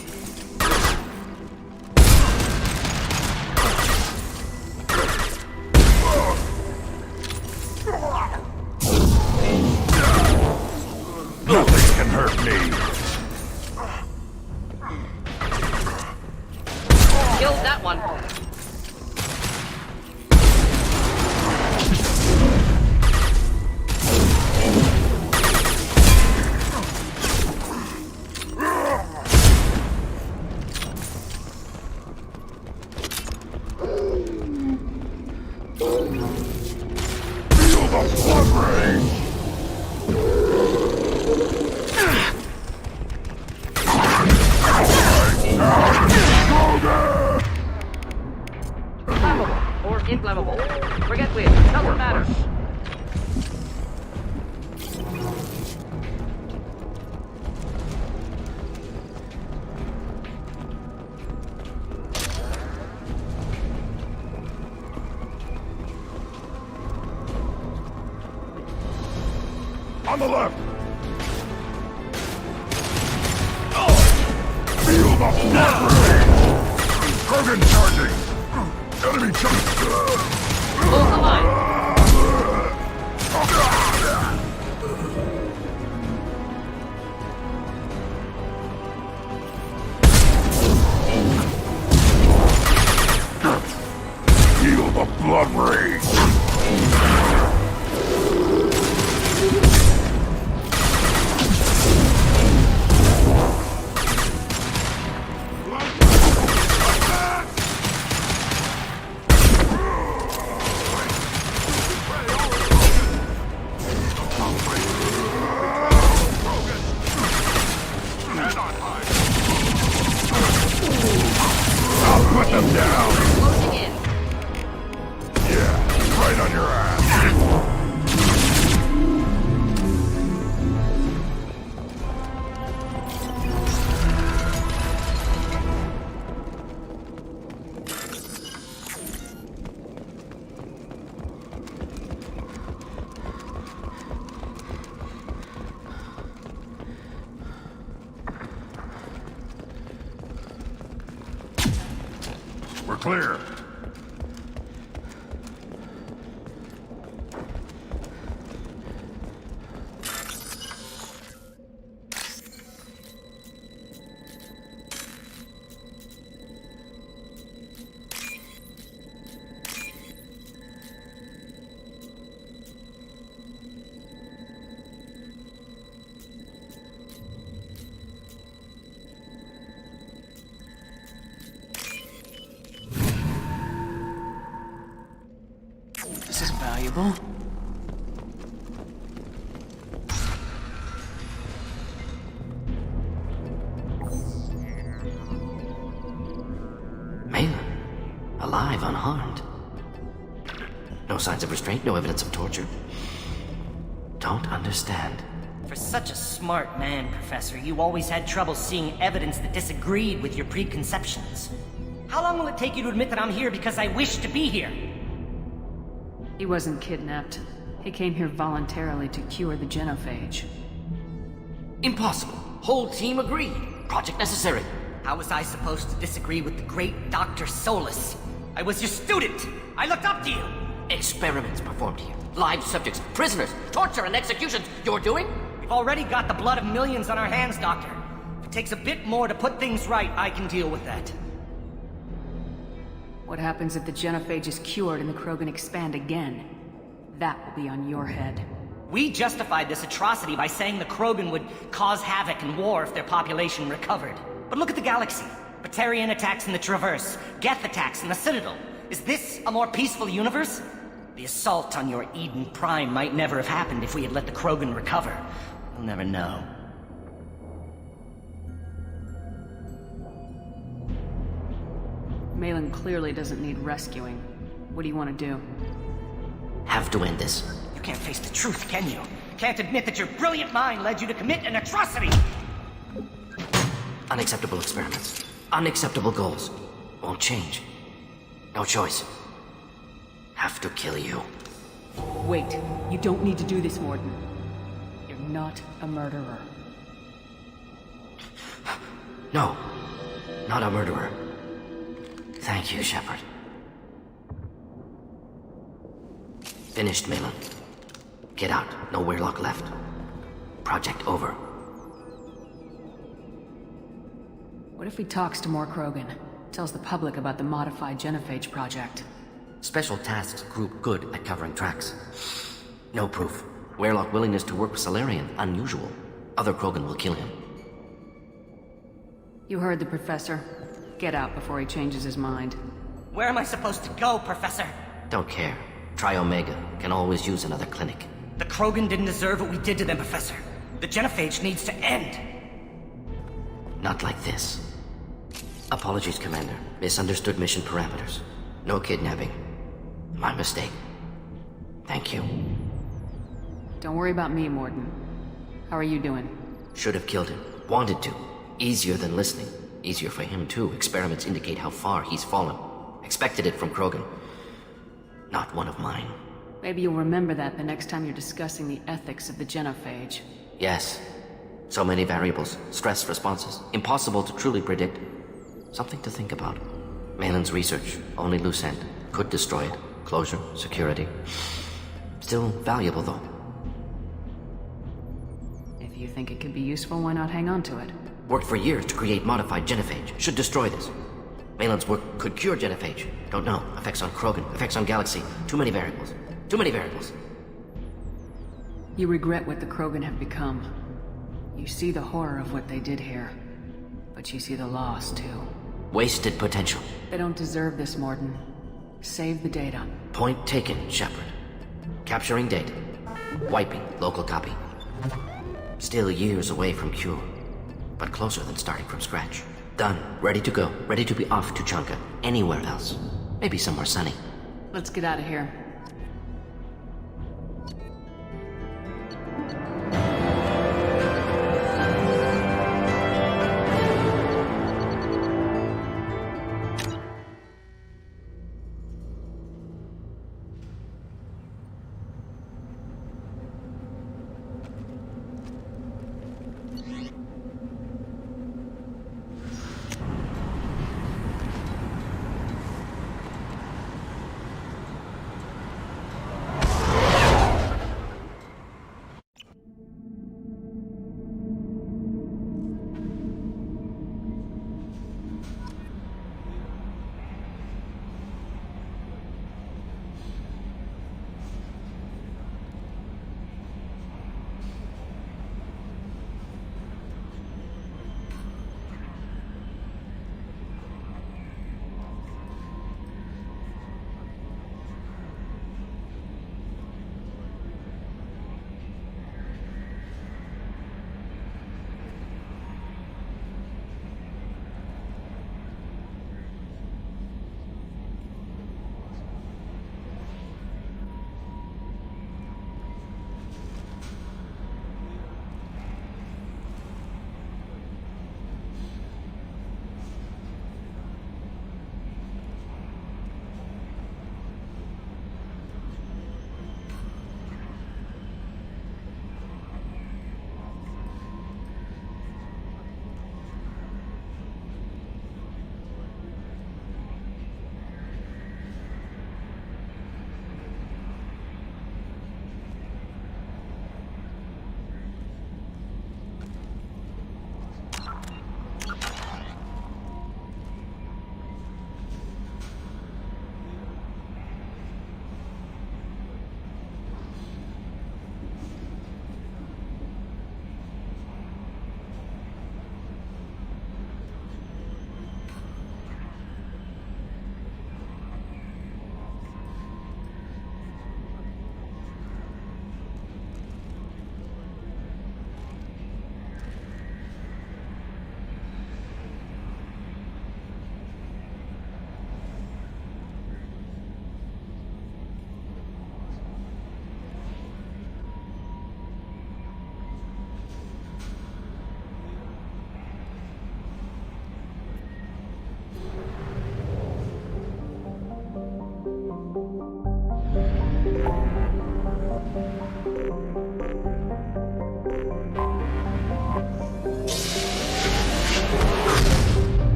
Nothing can hurt me! Killed that one. Feel the blood rage! Flammable or inflammable. Forget which. Doesn't matter. On the left! Feel the blood rage! Krogan charging! Enemy charge! Hold the line. Feel the blood rage! I'll put them down! Closing in. Yeah, right on your ass! We're clear. This is valuable. Malin, alive, unharmed. No signs of restraint, no evidence of torture. Don't understand. For such a smart man, Professor, you always had trouble seeing evidence that disagreed with your preconceptions. How long will it take you to admit that I'm here because I wish to be here? He wasn't kidnapped. He came here voluntarily to cure the genophage. Impossible. Whole team agreed. Project necessary. How was I supposed to disagree with the great Dr. Solus? I was your student. I looked up to you. Experiments performed here. Live subjects, prisoners, torture and executions. You're doing? We've already got the blood of millions on our hands, Doctor. If it takes a bit more to put things right, I can deal with that. What happens if the genophage is cured and the Krogan expand again? That will be on your head. We justified this atrocity by saying the Krogan would cause havoc and war if their population recovered. But look at the galaxy. Batarian attacks in the Traverse, Geth attacks in the Citadel. Is this a more peaceful universe? The assault on your Eden Prime might never have happened if we had let the Krogan recover. We'll never know. Malin clearly doesn't need rescuing. What do you want to do? Have to end this. You can't face the truth, can you? Can't admit that your brilliant mind led you to commit an atrocity! Unacceptable experiments. Unacceptable goals. Won't change. No choice. Have to kill you. Wait. You don't need to do this, Mordin. You're not a murderer. No. Not a murderer. Thank you, Shepard. Finished, Malin. Get out. No Weirlock left. Project over. What if he talks to more Krogan? Tells the public about the modified genophage project? Special Tasks Group good at covering tracks. No proof. Weirlock willingness to work with Salarian, unusual. Other Krogan will kill him. You heard the Professor. Get out before he changes his mind. Where am I supposed to go, Professor? Don't care. Try Omega. Can always use another clinic. The Krogan didn't deserve what we did to them, Professor. The genophage needs to end. Not like this. Apologies, Commander. Misunderstood mission parameters. No kidnapping. My mistake. Thank you. Don't worry about me, Mordin. How are you doing? Should have killed him. Wanted to. Easier than listening. Easier for him, too. Experiments indicate how far he's fallen. Expected it from Krogan. Not one of mine. Maybe you'll remember that the next time you're discussing the ethics of the genophage. Yes. So many variables. Stress responses. Impossible to truly predict. Something to think about. Malin's research. Only loose end. Could destroy it. Closure. Security. Still valuable, though. If you think it could be useful, why not hang on to it? Worked for years to create modified genophage. Should destroy this. Malin's work could cure genophage. Don't know. Effects on Krogan. Effects on Galaxy. Too many variables. Too many variables. You regret what the Krogan have become. You see the horror of what they did here. But you see the loss, too. Wasted potential. They don't deserve this, Mordin. Save the data. Point taken, Shepard. Capturing data. Wiping local copy. Still years away from cure. But closer than starting from scratch. Done. Ready to go. Ready to be off to Tuchanka. Anywhere else. Maybe somewhere sunny. Let's get out of here.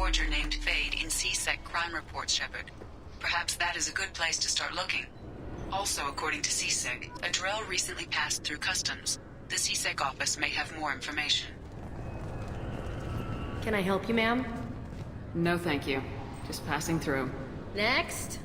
forger named Fade in C-Sec crime reports, Shepard. Perhaps that is a good place to start looking. Also, according to C-Sec, a Drell recently passed through customs. The C-Sec office may have more information. Can I help you, ma'am? No, thank you. Just passing through. Next.